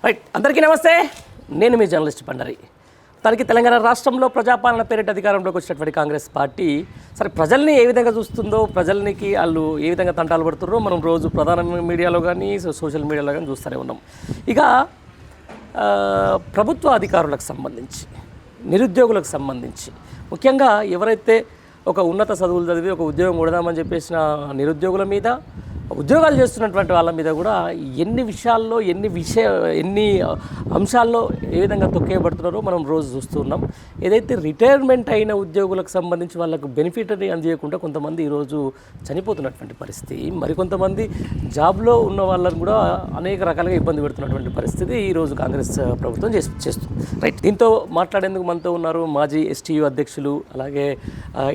Right, అందరికీ నమస్తే. నేను మీ జర్నలిస్ట్ పండరి. తనకి తెలంగాణ రాష్ట్రంలో ప్రజాపాలన పేరిట అధికారంలోకి వచ్చినటువంటి కాంగ్రెస్ పార్టీ సరే ప్రజల్ని ఏ విధంగా చూస్తుందో, ప్రజలకి వాళ్ళు ఏ విధంగా తంటాలు పడుతున్నారో మనం రోజు ప్రధాన మీడియాలో కానీ సోషల్ మీడియాలో కానీ చూస్తూనే ఉన్నాం. ఇక ప్రభుత్వ అధికారులకు సంబంధించి, నిరుద్యోగులకు సంబంధించి, ముఖ్యంగా ఎవరైతే ఒక ఉన్నత చదువులు చదివి ఒక ఉద్యోగం కొడదామని చెప్పేసిన నిరుద్యోగుల మీద, ఉద్యోగాలు చేస్తున్నటువంటి వాళ్ళ మీద కూడా ఎన్ని విషయాల్లో ఎన్ని అంశాల్లో ఏ విధంగా తొక్కేయబడుతున్నారో మనం రోజు చూస్తూ ఉన్నాం. ఏదైతే రిటైర్మెంట్ అయిన ఉద్యోగులకు సంబంధించి వాళ్ళకు బెనిఫిట్ అని అందజేయకుండా కొంతమంది ఈరోజు చనిపోతున్నటువంటి పరిస్థితి, మరికొంతమంది జాబ్లో ఉన్న వాళ్ళని కూడా అనేక రకాలుగా ఇబ్బంది పెడుతున్నటువంటి పరిస్థితి ఈరోజు కాంగ్రెస్ ప్రభుత్వం చేస్తుంది. రైట్, దీంతో మాట్లాడేందుకు మనతో ఉన్నారు మాజీ ఎస్టీయూ అధ్యక్షులు, అలాగే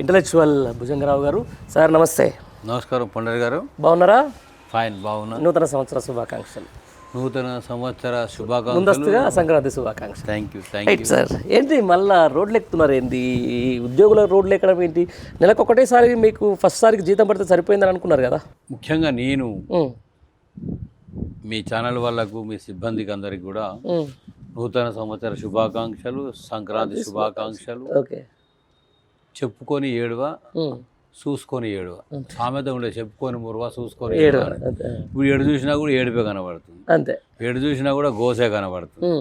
ఇంటలెక్చువల్ భుజంగరావు గారు. సార్ నమస్తే. నమస్కారం పండరి గారు, బాగున్నారా? ఫైన్, బాగున్నా. నూతన సంవత్సర శుభాకాంక్షలు. నూతన సంవత్సర శుభాకాంక్షలు, ముందస్తుగా సంక్రాంతి శుభాకాంక్షలు. Thank you. సార్, ఏంటి మళ్ళీ రోడ్లు ఎక్కుతున్నారు? ఏంటి ఉద్యోగుల రోడ్లు ఎక్కడం ఏంటి? నెలకు ఒకటేసారి మీకు ఫస్ట్ సారికి జీతం పడితే సరిపోయిందని అనుకున్నారు కదా? ముఖ్యంగా నేను మీ ఛానల్ వాళ్ళకు, మీ సిబ్బందికి అందరికి కూడా నూతన సంవత్సర శుభాకాంక్షలు, సంక్రాంతి శుభాకాంక్షలు. ఓకే, చెప్పుకొని ఏడువ, చూసుకొని ఏడువ సామెత ఉండే. చెప్పుకొని మురువ, చూసుకొని ఏడువ. ఇప్పుడు ఏడు చూసినా కూడా ఏడుపే కనబడుతుంది, అంతే. ఏడు చూసినా కూడా గోసే కనబడుతుంది.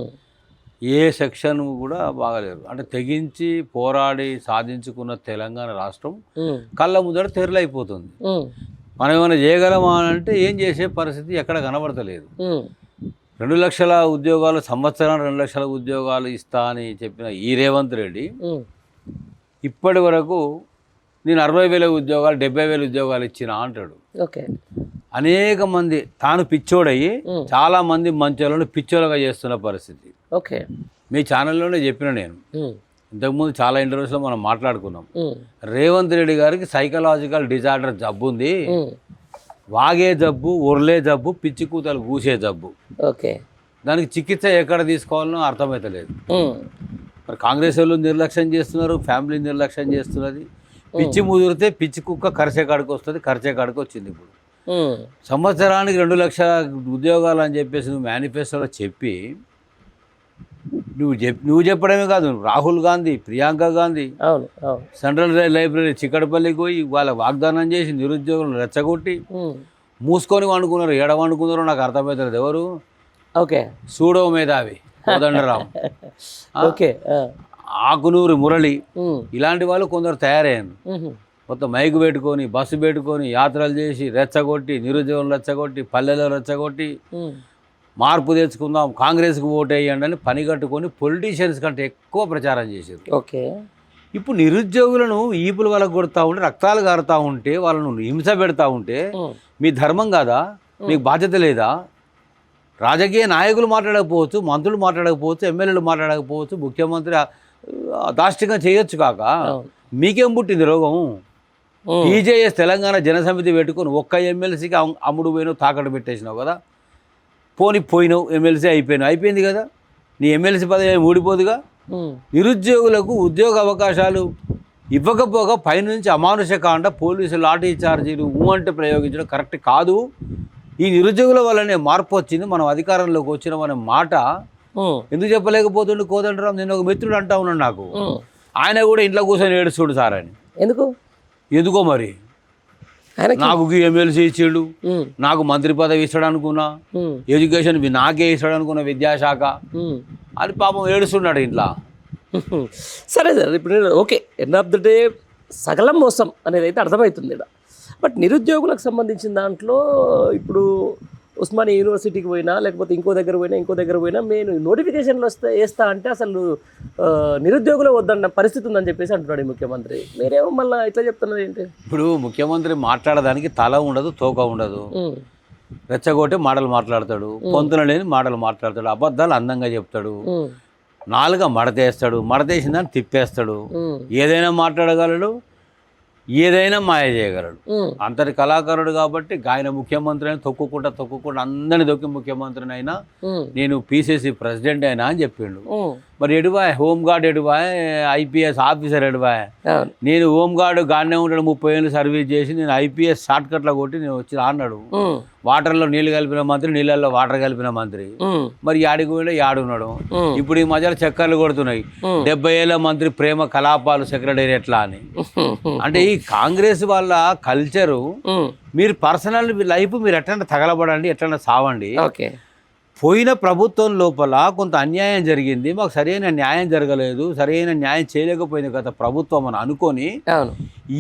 ఏ సెక్షన్ కూడా బాగలేరు. అంటే తెగించి పోరాడి సాధించుకున్న తెలంగాణ రాష్ట్రం కళ్ళ ముందర తెరలైపోతుంది. మనం ఏమైనా చేయగలమా అంటే ఏం చేసే పరిస్థితి ఎక్కడ కనబడతలేదు. 2 లక్షల ఉద్యోగాలు, సంవత్సరం 2 లక్షల ఉద్యోగాలు ఇస్తా అని చెప్పిన ఈ రేవంత్ రెడ్డి ఇప్పటి వరకు నేను 60,000 ఉద్యోగాలు, 70,000 ఉద్యోగాలు ఇచ్చిన అంటాడు. ఓకే, అనేక మంది తాను పిచ్చోడయ్యి చాలా మంది మంచోళ్ళను పిచ్చోలుగా చేస్తున్న పరిస్థితి. ఓకే, మీ ఛానల్లోనే చెప్పిన నేను ఇంతకుముందు చాలా ఇంటర్వ్యూస్లో మనం మాట్లాడుకున్నాం. రేవంత్ రెడ్డి గారికి సైకలాజికల్ డిజార్డర్ జబ్బు ఉంది. వాగే జబ్బు, ఉర్లే జబ్బు, పిచ్చి కూతలు కూసే జబ్బు. ఓకే, దానికి చికిత్స ఎక్కడ తీసుకోవాలనో అర్థమవుతలేదు. మరి కాంగ్రెస్ వాళ్ళు నిర్లక్ష్యం చేస్తున్నారు, ఫ్యామిలీ నిర్లక్ష్యం చేస్తున్నది. పిచ్చి ముదిరితే పిచ్చి కుక్క కరిసే కాడికి వస్తుంది, కరిసే కాడికి వచ్చింది. ఇప్పుడు సంవత్సరానికి 2 లక్షల ఉద్యోగాలు అని చెప్పేసి నువ్వు మేనిఫెస్టోలో చెప్పి నువ్వు చెప్పడమే కాదు, రాహుల్ గాంధీ, ప్రియాంక గాంధీ సెంట్రల్ లైబ్రరీ చిక్కడపల్లికి పోయి వాళ్ళ వాగ్దానం చేసి నిరుద్యోగులను రెచ్చగొట్టి మూసుకొని వండుకున్నారు. ఏడ వండుకున్నారో నాకు అర్థమవుతుంది. ఎవరు? ఓకే, సూడో మేధావి కోదండరాం, ఓకే, ఆకునూరి మురళి, ఇలాంటి వాళ్ళు కొందరు తయారయ్యారు. మొత్తం మైకు పెట్టుకొని, బస్సు పెట్టుకొని, యాత్రలు చేసి రెచ్చగొట్టి, నిరుద్యోగులు రెచ్చగొట్టి, పల్లెలో రెచ్చగొట్టి, మార్పు తెచ్చుకుందాం, కాంగ్రెస్కి ఓటు వేయండి అని పని కట్టుకొని పొలిటీషియన్స్ కంటే ఎక్కువ ప్రచారం చేశారు. ఓకే, ఇప్పుడు నిరుద్యోగులను ఈపుల వాళ్ళకు కొడుతూ ఉంటే, రక్తాలు కారుతూ ఉంటే, వాళ్ళను హింస పెడతా ఉంటే మీ ధర్మం కాదా? మీకు బాధ్యత లేదా? రాజకీయ నాయకులు మాట్లాడకపోవచ్చు, మంత్రులు మాట్లాడకపోవచ్చు, ఎమ్మెల్యేలు మాట్లాడకపోవచ్చు, ముఖ్యమంత్రి దాష్టికంగా చేయొచ్చు కాక మీకేం పుట్టింది రోగం? టీజేఎస్ తెలంగాణ జనసమితి పెట్టుకుని ఒక్క ఎమ్మెల్సీకి అమ్ముడు పోయినావు, తాకట్టు పెట్టేసినావు కదా. పోయినావు, ఎమ్మెల్సీ అయిపోయింది కదా. నీ ఎమ్మెల్సీ పదవి ఊడిపోదుగా. నిరుద్యోగులకు ఉద్యోగ అవకాశాలు ఇవ్వకపోగా పైనుంచి అమానుషకాండ, పోలీసులు లాఠీ చార్జీలు అంటే ప్రయోగించడం కరెక్ట్ కాదు. ఈ నిరుద్యోగుల వల్లనే మార్పు వచ్చింది, మనం అధికారంలోకి వచ్చినాం అనే మాట ఎందుకు చెప్పలేకపోతుండే కోదండరాం? నేను ఒక మిత్రుడు అంటా ఉన్నాను నాకు. ఆయన కూడా ఇంట్లో కూర్చొని ఏడుస్తుడు సార్ అని. ఎందుకో మరి నాకు ఎమ్మెల్సీ ఇచ్చాడు, నాకు మంత్రి పదవి ఇస్తాడు అనుకున్నా, ఎడ్యుకేషన్ నాకే ఇస్తాడు అనుకున్నా, విద్యాశాఖ అని పాపం ఏడుస్తున్నాడు ఇంట్లో. సరే సార్, ఇప్పుడు okay, end of the day సకలం మోసం అనేది అయితే అర్థమవుతుంది. బట్ నిరుద్యోగులకు సంబంధించిన దాంట్లో ఇప్పుడు ఉస్మానియా యూనివర్సిటీకి పోయినా, లేకపోతే ఇంకో దగ్గర పోయినా నేను నోటిఫికేషన్లు వేస్తా అంటే అసలు నిరుద్యోగులు వద్దన్న పరిస్థితి ఉందని చెప్పేసి అంటున్నాడు ముఖ్యమంత్రి. మీరేమో మళ్ళీ ఇట్లా చెప్తున్నారు ఏంటి? ఇప్పుడు ముఖ్యమంత్రి మాట్లాడడానికి తల ఉండదు, తోక ఉండదు. రెచ్చగొట్టి మాటలు మాట్లాడతాడు, పొంతన లేని మాటలు మాట్లాడతాడు, అబద్ధాలు అందంగా చెప్తాడు, నాలుగా మడతేస్తాడు, మడతేసిందని తిప్పేస్తాడు, ఏదైనా మాట్లాడగలడు, ఏదైనా మాయ చేయగలడు. అంతటి కళాకారుడు కాబట్టి ఆయన ముఖ్యమంత్రి అయినా తొక్కుకుంటా అందరిని తొక్కి ముఖ్యమంత్రిని అయినా నేను పిసిసి ప్రెసిడెంట్ అయినా అని చెప్పిండు. మరి ఎడువాయ్ హోంగార్డ్, ఎడువాయ్ ఐపీఎస్ ఆఫీసర్, ఎడువాయ్ నేను హోంగార్డ్ గానే ఉంటాడు, 30 ఏళ్ళు సర్వీస్ చేసి నేను ఐపీఎస్ షార్ట్ కట్లో కొట్టి నేను వచ్చి అన్నాడు. వాటర్లో నీళ్లు కలిపిన మంత్రి, నీళ్ళల్లో వాటర్ కలిపిన మంత్రి. మరి యాడికి పోయినా యాడున్నాడు. ఇప్పుడు ఈ మధ్యలో చక్కర్లు కొడుతున్నాయి 70 ఏళ్ళ మంత్రి ప్రేమ కలాపాలు సెక్రటేరియట్లా అని. అంటే ఈ కాంగ్రెస్ వాళ్ళ కల్చరు, మీరు పర్సనల్ లైఫ్ మీరు ఎట్లా తగలబడండి, ఎట్లా సావండి. పోయిన ప్రభుత్వం లోపల కొంత అన్యాయం జరిగింది, మాకు సరైన న్యాయం జరగలేదు, సరైన న్యాయం చేయలేకపోయింది గత ప్రభుత్వం అని అనుకొని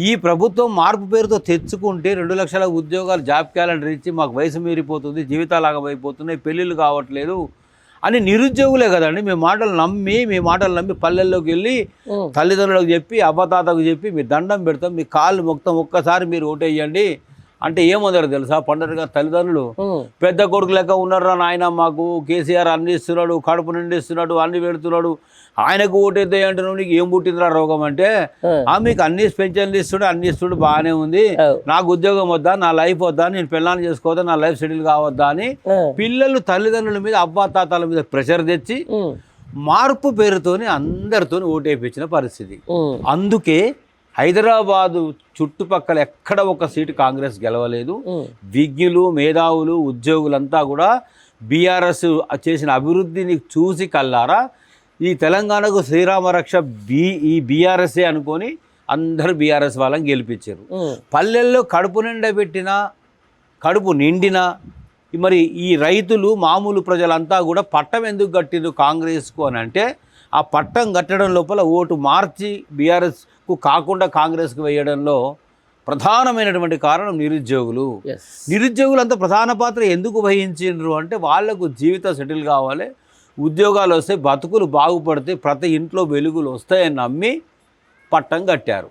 ఈ ప్రభుత్వం మార్పు పేరుతో తెచ్చుకుంటే 2 లక్షల ఉద్యోగాలు జాబ్ క్యాలెండర్ ఇచ్చి మాకు వయసు మీరిపోతుంది, జీవితాలు ఆగమైపోతున్నాయి, పెళ్ళిళ్ళు కావట్లేదు అని నిరుద్యోగులే కదండి మీ మాటలు నమ్మి పల్లెల్లోకి వెళ్ళి తల్లిదండ్రులకు చెప్పి అబ్బతాతకు చెప్పి మీ దండం పెడతాం, మీ కాళ్ళు మొత్తం ఒక్కసారి మీరు ఓటేయండి అంటే ఏమన్నారు తెలుసా? పండగ తల్లిదండ్రులు పెద్ద కొడుకు లెక్క ఉన్నారా నాయన, మాకు కేసీఆర్ అన్ని ఇస్తున్నాడు, కడుపు నిండి ఇస్తున్నాడు, అన్ని పెడుతున్నాడు, ఆయనకు ఓటేద్దా అంటే నీకు ఏం పుట్టిందిరా రోగం అంటే, మీకు అన్ని పెన్షన్లు ఇస్తుడు, అన్ని ఇస్తుడు బాగానే ఉంది, నాకు ఉద్యోగం వద్దా, నా లైఫ్ వద్దా, నేను పెళ్ళాన్ని చేసుకోవద్దా, నా లైఫ్ సెటిల్ కావద్దా అని పిల్లలు తల్లిదండ్రుల మీద అబ్బా తాతల మీద ప్రెషర్ తెచ్చి మార్పు పేరుతోని అందరితోని ఓటేపించిన పరిస్థితి. అందుకే హైదరాబాదు చుట్టుపక్కల ఎక్కడ ఒక సీటు కాంగ్రెస్ గెలవలేదు. విజ్ఞులు, మేధావులు, ఉద్యోగులంతా కూడా బీఆర్ఎస్ చేసిన అభివృద్ధిని చూసి కల్లారా ఈ తెలంగాణకు శ్రీరామరక్ష ఈ బీఆర్ఎస్ఏ అనుకొని అందరూ బీఆర్ఎస్ వాళ్ళని గెలిపించారు. పల్లెల్లో కడుపు నిండబెట్టినా, కడుపు నిండినా మరి ఈ రైతులు, మామూలు ప్రజలంతా కూడా పట్టం ఎందుకు కట్టిండ్రు కాంగ్రెస్కు అని అంటే, ఆ పట్టం కట్టడం లోపల ఓటు మార్చి బీఆర్ఎస్కు కాకుండా కాంగ్రెస్కు వేయడంలో ప్రధానమైనటువంటి కారణం నిరుద్యోగులు. నిరుద్యోగులు అంత ప్రధాన పాత్ర ఎందుకు వహించిండ్రు అంటే, వాళ్లకు జీవితం సెటిల్ కావాలి, ఉద్యోగాలు వస్తే బతుకులు బాగుపడితే ప్రతి ఇంట్లో వెలుగులు వస్తాయని నమ్మి పట్టం కట్టారు.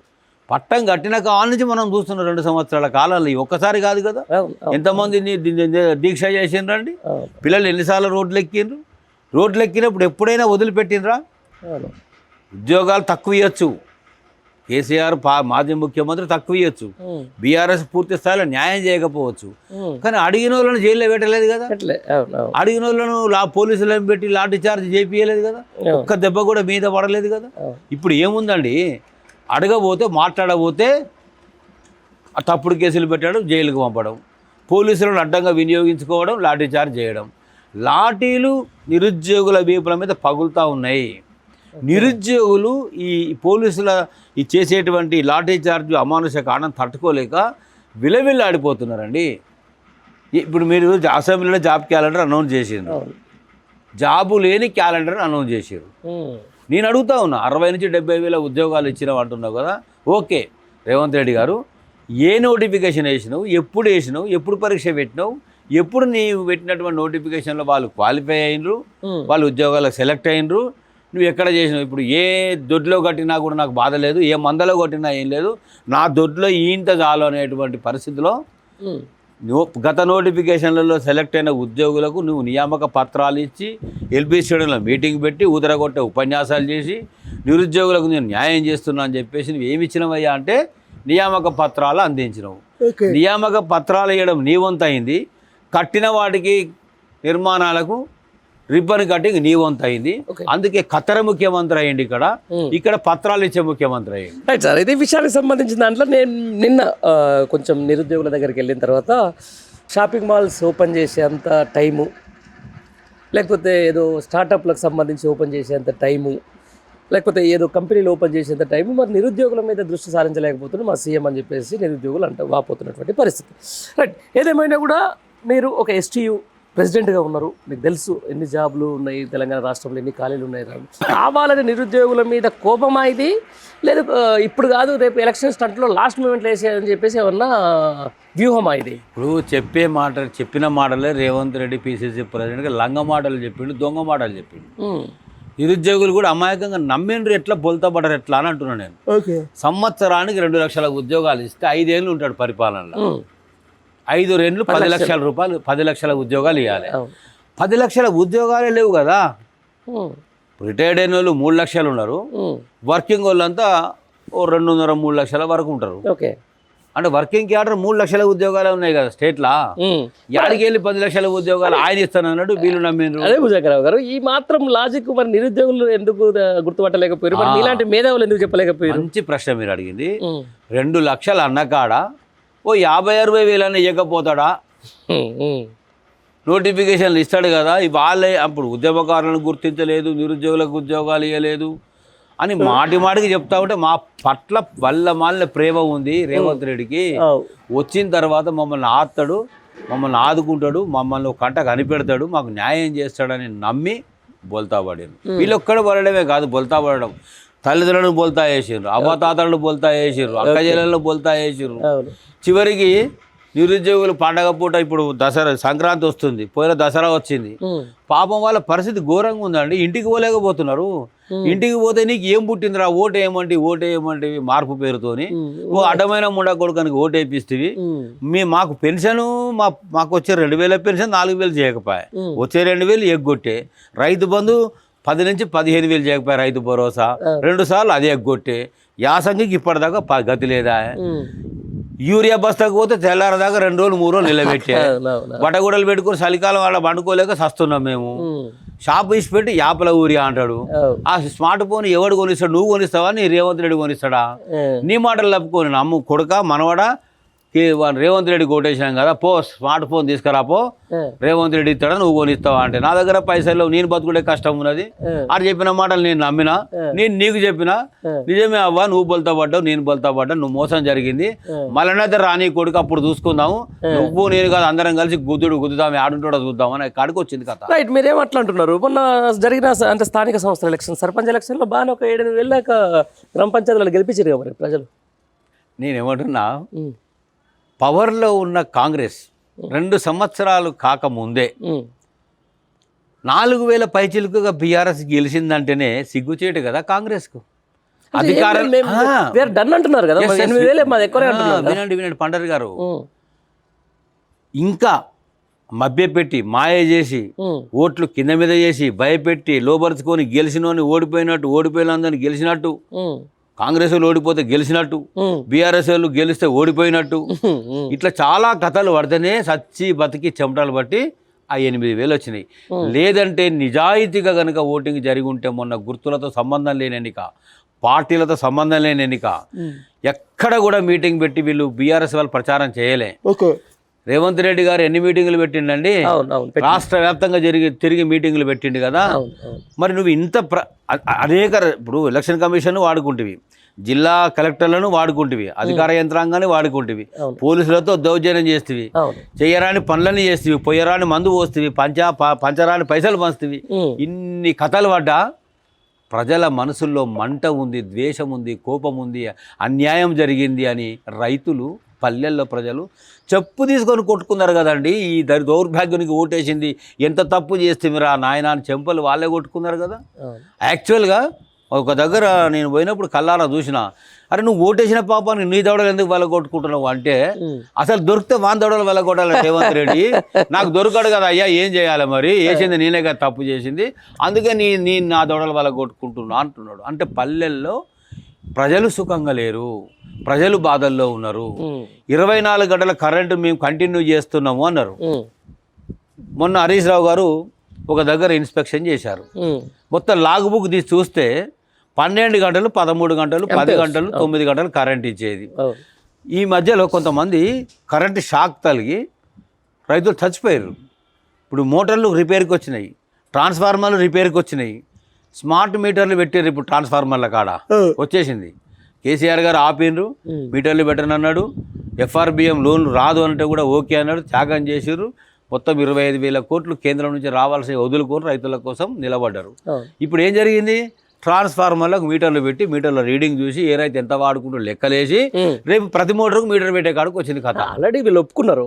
పట్టం కట్టిన కాలం నుంచి మనం చూస్తున్నాం 2 సంవత్సరాల కాలంలో, ఒక్కసారి కాదు కదా, ఎంతమంది దీక్ష చేసిండ్రండి. పిల్లలు ఎన్నిసార్లు రోడ్లు ఎక్కినప్పుడు ఎప్పుడైనా వదిలిపెట్టినరా? ఉద్యోగాలు తక్కువ ఇవ్వచ్చు, కేసీఆర్ మాజీ ముఖ్యమంత్రి తక్కువ ఇవ్వచ్చు, బీఆర్ఎస్ పూర్తి స్థాయిలో న్యాయం చేయకపోవచ్చు, కానీ అడిగిన వాళ్ళని జైల్లో పెట్టలేదు కదా, అడిగిన వాళ్ళను పోలీసులను పెట్టి లాఠీ చార్జ్ చేపియలేదు కదా, ఒక్క దెబ్బ కూడా మీద పడలేదు కదా. ఇప్పుడు ఏముందండి, అడగబోతే మాట్లాడబోతే తప్పుడు కేసులు పెట్టడం, జైలుకు పంపడం, పోలీసులను అడ్డంగా వినియోగించుకోవడం, లాఠీ చార్జ్ చేయడం. లాఠీలు నిరుద్యోగుల వీపుల మీద పగులుతూ ఉన్నాయి. నిరుద్యోగులు ఈ పోలీసుల ఈ చేసేటువంటి లాఠీ చార్జ్ అమానుష కారణం తట్టుకోలేక విలవిల్లాడిపోతున్నారండి. ఇప్పుడు మీరు అసెంబ్లీలో జాబ్ క్యాలెండర్ అనౌన్స్ చేసిండ్రు, జాబు లేని క్యాలెండర్ అనౌన్స్ చేసారు. నేను అడుగుతా ఉన్నా, 60 నుంచి 70,000 ఉద్యోగాలు ఇచ్చినావు అంటున్నావు కదా, ఓకే రేవంత్ రెడ్డి గారు, ఏ నోటిఫికేషన్ వేసినావు, ఎప్పుడు వేసినావు, ఎప్పుడు పరీక్ష పెట్టినావు, ఎప్పుడు నీవు పెట్టినటువంటి నోటిఫికేషన్లో వాళ్ళు క్వాలిఫై అయినరు, వాళ్ళు ఉద్యోగాలకు సెలెక్ట్ అయినరు, నువ్వు ఎక్కడ చేసినావు? ఇప్పుడు ఏ దొడ్లో కట్టినా కూడా నాకు బాధ లేదు, ఏ మందలో కట్టినా ఏం లేదు, నా దొడ్లో ఈంత చాలు అనేటువంటి పరిస్థితిలో గత నోటిఫికేషన్లలో సెలెక్ట్ అయిన ఉద్యోగులకు నువ్వు నియామక పత్రాలు ఇచ్చి ఎల్బీ స్టేడియంలో మీటింగ్ పెట్టి ఊదరగొట్టే ఉపన్యాసాలు చేసి నిరుద్యోగులకు నేను న్యాయం చేస్తున్నా అని చెప్పేసి నువ్వు ఏమి ఇచ్చినవయ్యా అంటే నియామక పత్రాలు అందించినవు. నియామక పత్రాలు ఇవ్వడం నీ వంతు అయింది, కట్టిన వాటికి నిర్మాణాలకు రిబ్బన్ కట్టింగ్ నీ వంతు అయింది. అందుకే ఖత్తర ముఖ్యమంత్రి అయ్యింది, ఇక్కడ పత్రాలు ఇచ్చే ముఖ్యమంత్రి అయ్యింది. రైట్ సార్, ఇదే విషయానికి సంబంధించిన దాంట్లో నేను నిన్న కొంచెం నిరుద్యోగుల దగ్గరికి వెళ్ళిన తర్వాత షాపింగ్ మాల్స్ ఓపెన్ చేసేంత టైము, లేకపోతే ఏదో స్టార్టప్లకు సంబంధించి ఓపెన్ చేసేంత టైము, లేకపోతే ఏదో కంపెనీలు ఓపెన్ చేసేంత టైము మరి నిరుద్యోగుల మీద దృష్టి సారించలేకపోతున్నారు మా సీఎం అని చెప్పేసి నిరుద్యోగులు వాపోతున్నటువంటి పరిస్థితి. రైట్, ఏదేమైనా కూడా మీరు ఒక ఎస్టీయూ ప్రెసిడెంట్గా ఉన్నారు, మీకు తెలుసు ఎన్ని జాబులు ఉన్నాయి తెలంగాణ రాష్ట్రంలో, ఎన్ని ఖాళీలు ఉన్నాయి. కావాలని నిరుద్యోగుల మీద కోపమా ఇది, లేదు ఇప్పుడు కాదు రేపు ఎలక్షన్ స్టంట్లో లాస్ట్ మూమెంట్లో వేసేయాలని చెప్పేసి ఏమన్నా వ్యూహమా ఇది? ఇప్పుడు చెప్పిన మాటలే రేవంత్ రెడ్డి పిసిసి ప్రెసిడెంట్గా లంగ మాటలు చెప్పిండు, దొంగ మాటలు చెప్పిండు. నిరుద్యోగులు కూడా అమాయకంగా నమ్మిండ్రు, ఎట్లా బొల్తపడరు ఎట్లా అని అంటున్నాను నేను. సంవత్సరానికి 2 లక్షల ఉద్యోగాలు ఇస్తే 5 ఏళ్ళు ఉంటాడు పరిపాలనలో, 5 రెట్లు 10 లక్షల రూపాయలు, 10 లక్షల ఉద్యోగాలు ఇవ్వాలి. 10 లక్షల ఉద్యోగాలే లేవు కదా. రిటైర్డ్ అయిన వాళ్ళు 3 లక్షలు ఉన్నారు, వర్కింగ్ వాళ్ళంతా 2.5-3 లక్షల వరకు ఉంటారు. అంటే వర్కింగ్ క్యాడర్ 3 లక్షల ఉద్యోగాలే ఉన్నాయి కదా స్టేట్లా. యాడికి వెళ్ళి 10 లక్షల ఉద్యోగాలు ఆయన ఇస్తానన్నాడు, వీళ్ళు నమ్మిండ్రు. అదే భుజంగరావు గారు, ఈ మాత్రం లాజిక్ మరి నిరుద్యోగులు ఎందుకు గుర్తుపట్టలేకపోయారు, మరి ఇలాంటి మేధావులు ఎందుకు చెప్పలేకపోయారు? మంచి ప్రశ్న మీరు అడిగింది. 2 లక్షల అన్నకాడ ఓ 50-60 వేలన్నా ఇవ్వకపోతాడా నోటిఫికేషన్లు ఇస్తాడు కదా, వాళ్ళే అప్పుడు ఉద్యమకారులను గుర్తించలేదు, నిరుద్యోగులకు ఉద్యోగాలు ఇవ్వలేదు అని మాటి మాటికి చెప్తా ఉంటే మా పట్ల వల్ల మాలిన ప్రేమ ఉంది రేవంత్ రెడ్డికి. వచ్చిన తర్వాత మమ్మల్ని ఆస్తాడు, మమ్మల్ని ఆదుకుంటాడు, మమ్మల్ని ఒక కంట కనిపెడతాడు, మాకు న్యాయం చేస్తాడని నమ్మి బోల్తా పడాను. వీళ్ళొక్కడ పడడమే కాదు, బోల్తా పడడం, తల్లిదండ్రులను బోల్తా వేసారు, అవ్వతాతలను బోల్తా వేసారు, అక్క చెల్లెలను బోల్తా వేసారు. చివరికి నిరుద్యోగులు పండగ పూట ఇప్పుడు దసరా సంక్రాంతి వస్తుంది, పోయిన దసరా వచ్చింది, పాపం వాళ్ళ పరిస్థితి ఘోరంగా ఉందండి. ఇంటికి పోలేకపోతున్నారు. ఇంటికి పోతే నీకు ఏం పుట్టిందిరా, ఓటేయమంటే మార్పు పేరుతోని ఓ అడ్డమైన ముండా కొడుకనికి ఓటు వేపిస్తేవి. మాకు పెన్షన్ మాకు వచ్చే 2000 పెన్షన్ 4000 చేయకపోయా, వచ్చే 2000 ఎగ్గొట్టే. రైతు బంధు 10 నుంచి 15,000 చేయకపోయా, రైతు భరోసా 2 సార్లు అది ఎగ్గొట్టే. యాసంగికి ఇప్పటిదాకా గతి లేదా. యూరియా బస్తాకు పోతే తెల్లారదాకా 2 రోజులు 3 రోజులు నిలబెట్టే. బట్టగూడలు పెట్టుకుని చలికాలం వాళ్ళ పండుకోలేక సస్తున్నాం మేము. షాప్ ఇచ్చి పెట్టి యాపల ఊరియా అంటాడు. ఆ స్మార్ట్ ఫోన్ ఎవడు కొనిస్తాడు? నువ్వు కొనిస్తావా? నీ రేవంత్ రెడ్డి కొనిస్తాడా? నీ మాటలు తప్పుకొని నమ్ము కొడుక మనవడా, రేవంత్ రెడ్డి కొట్టేసినాం కదా, పో స్మార్ట్ ఫోన్ తీసుకురా పో, రేవంత్ రెడ్డి ఇస్తాడా, నువ్వు కొనిస్తావా అంటే నా దగ్గర పైసలు, నేను బతుకుడే కష్టం ఉన్నది. ఆడు చెప్పిన మాటలు నేను నమ్మినా, నేను నీకు చెప్పినా నిజమే అవ్వా, నువ్వు బొల్తా పడ్డావు, నేను బొల్తా పడ్డా, నువ్వు మోసం జరిగింది, మళ్ళీ రాని కొడుకు అప్పుడు చూసుకుందాము, నువ్వు నేను కాదు అందరం కలిసి గుద్దుదాం, ఆడుంటాడో చూద్దాం అని కాడికి వచ్చింది కథ. రైట్, మీరేమట్లా అంటున్నారు? మొన్న జరిగిన అంటే స్థానిక సంస్థల ఎలక్షన్, సర్పంచ్ ఎలక్షన్లో బాగానే ఒక 7-8 వెళ్ళాక గ్రామ పంచాయతీలు గెలిపించారు కదా మరి ప్రజలు. నేనేమంటున్నా, పవర్లో ఉన్న కాంగ్రెస్ 2 సంవత్సరాలు కాకముందే 4000 పైచిలుకుగా బీఆర్ఎస్ గెలిచిందంటేనే సిగ్గుచేటు కదా కాంగ్రెస్కు. అధికారం అంటున్నారు కదా, వినండి పండరి గారు, ఇంకా మభ్యపెట్టి మాయ చేసి ఓట్లు కింద మీద చేసి భయపెట్టి లోపరుచుకొని గెలిచినోని ఓడిపోయినందని గెలిచినట్టు, కాంగ్రెస్ వాళ్ళు ఓడిపోతే గెలిచినట్టు, బీఆర్ఎస్ వాళ్ళు గెలిస్తే ఓడిపోయినట్టు, ఇట్లా చాలా కథలు పడితేనే సచ్చి బతికి చెమటలు బట్టి ఆ 8,000 వచ్చినాయి. లేదంటే నిజాయితీగా కనుక ఓటింగ్ జరిగి ఉంటే, మొన్న గుర్తులతో సంబంధం లేని ఎన్నిక, పార్టీలతో సంబంధం లేని ఎన్నిక, ఎక్కడ కూడా మీటింగ్ పెట్టి వీళ్ళు బీఆర్ఎస్ వాళ్ళు ప్రచారం చేయలే. రేవంత్ రెడ్డి గారు ఎన్ని మీటింగులు పెట్టిండండి? రాష్ట్ర వ్యాప్తంగా తిరిగి మీటింగులు పెట్టిండు కదా. మరి నువ్వు ఇంత అనేక ఇప్పుడు ఎలక్షన్ కమిషన్ వాడుకుంటువి, జిల్లా కలెక్టర్లను వాడుకుంటువి, అధికార యంత్రాంగాన్ని వాడుకుంటువి, పోలీసులతో దౌర్జన్యం చేస్తేవి, చెయ్యరాని పనులన్నీ చేస్తేవి, పొయ్యరాని మందు పోస్తేవి, పంచరాని పైసలు పంచుతీవి. ఇన్ని కథలు పడ్డా ప్రజల మనసుల్లో మంట ఉంది, ద్వేషం ఉంది, కోపం ఉంది, అన్యాయం జరిగింది అని రైతులు, పల్లెల్లో ప్రజలు చెప్పు తీసుకొని కొట్టుకున్నారు కదండి. ఈ దౌర్భాగ్యానికి ఓటేసింది ఎంత తప్పు చేస్తే మీరు ఆ నాయన చెంపలు వాళ్ళే కొట్టుకున్నారు కదా. యాక్చువల్గా ఒక దగ్గర నేను పోయినప్పుడు కల్లారా చూసిన, అరే నువ్వు ఓటేసిన పాపానికి నీ దౌడలు ఎందుకు వాళ్ళ కొట్టుకుంటున్నావు అంటే, అసలు దొరికితే వాన్ దౌడలు వాళ్ళ కొట్టాలి రేవంత్ రెడ్డి, నాకు దొరకడు కదా అయ్యా, ఏం చేయాలి మరి, వేసింది నేనే కదా తప్పు చేసింది, అందుకే నీ నా దౌడలు వాళ్ళ కొట్టుకుంటున్నా అంటున్నాడు. అంటే పల్లెల్లో ప్రజలు సుఖంగా లేరు, ప్రజలు బాధల్లో ఉన్నారు. 24 గంటల కరెంటు మేము కంటిన్యూ చేస్తున్నాము అన్నారు. మొన్న హరీష్ రావు గారు ఒక దగ్గర ఇన్స్పెక్షన్ చేశారు. మొత్తం లాగ్ బుక్ తీసి చూస్తే 12 గంటలు, 13 గంటలు, 10 గంటలు, 9 గంటలు కరెంట్ ఇచ్చేది. ఈ మధ్యలో కొంతమంది కరెంటు షాక్ తగిలి రైతులు చచ్చిపోయారు. ఇప్పుడు మోటార్లు రిపేర్కి వచ్చినాయి, ట్రాన్స్ఫార్మర్లు రిపేర్కి వచ్చినాయి, స్మార్ట్ మీటర్లు పెట్టారు. ఇప్పుడు ట్రాన్స్ఫార్మర్ల కాడ వచ్చేసింది. కేసీఆర్ గారు ఆపినరు, మీటర్లు పెట్టను అన్నాడు. FRBM లోన్లు రాదు అంటే కూడా ఓకే అన్నాడు, త్యాగం చేసిర్రు. మొత్తం 25,000 కోట్లు కేంద్రం నుంచి రావాల్సి వదులుకొని రైతుల కోసం నిలబడ్డారు. ఇప్పుడు ఏం జరిగింది? ట్రాన్స్ఫార్మర్లకు మీటర్లు పెట్టి మీటర్ల రీడింగ్ చూసి ఏ రైతు ఎంత వాడుకుంటూ లెక్కలేసి రేపు ప్రతి మోటార్కు మీటర్ పెట్టే కాడికి వచ్చింది కథ. ఆల్రెడీ వీళ్ళు ఒప్పుకున్నారు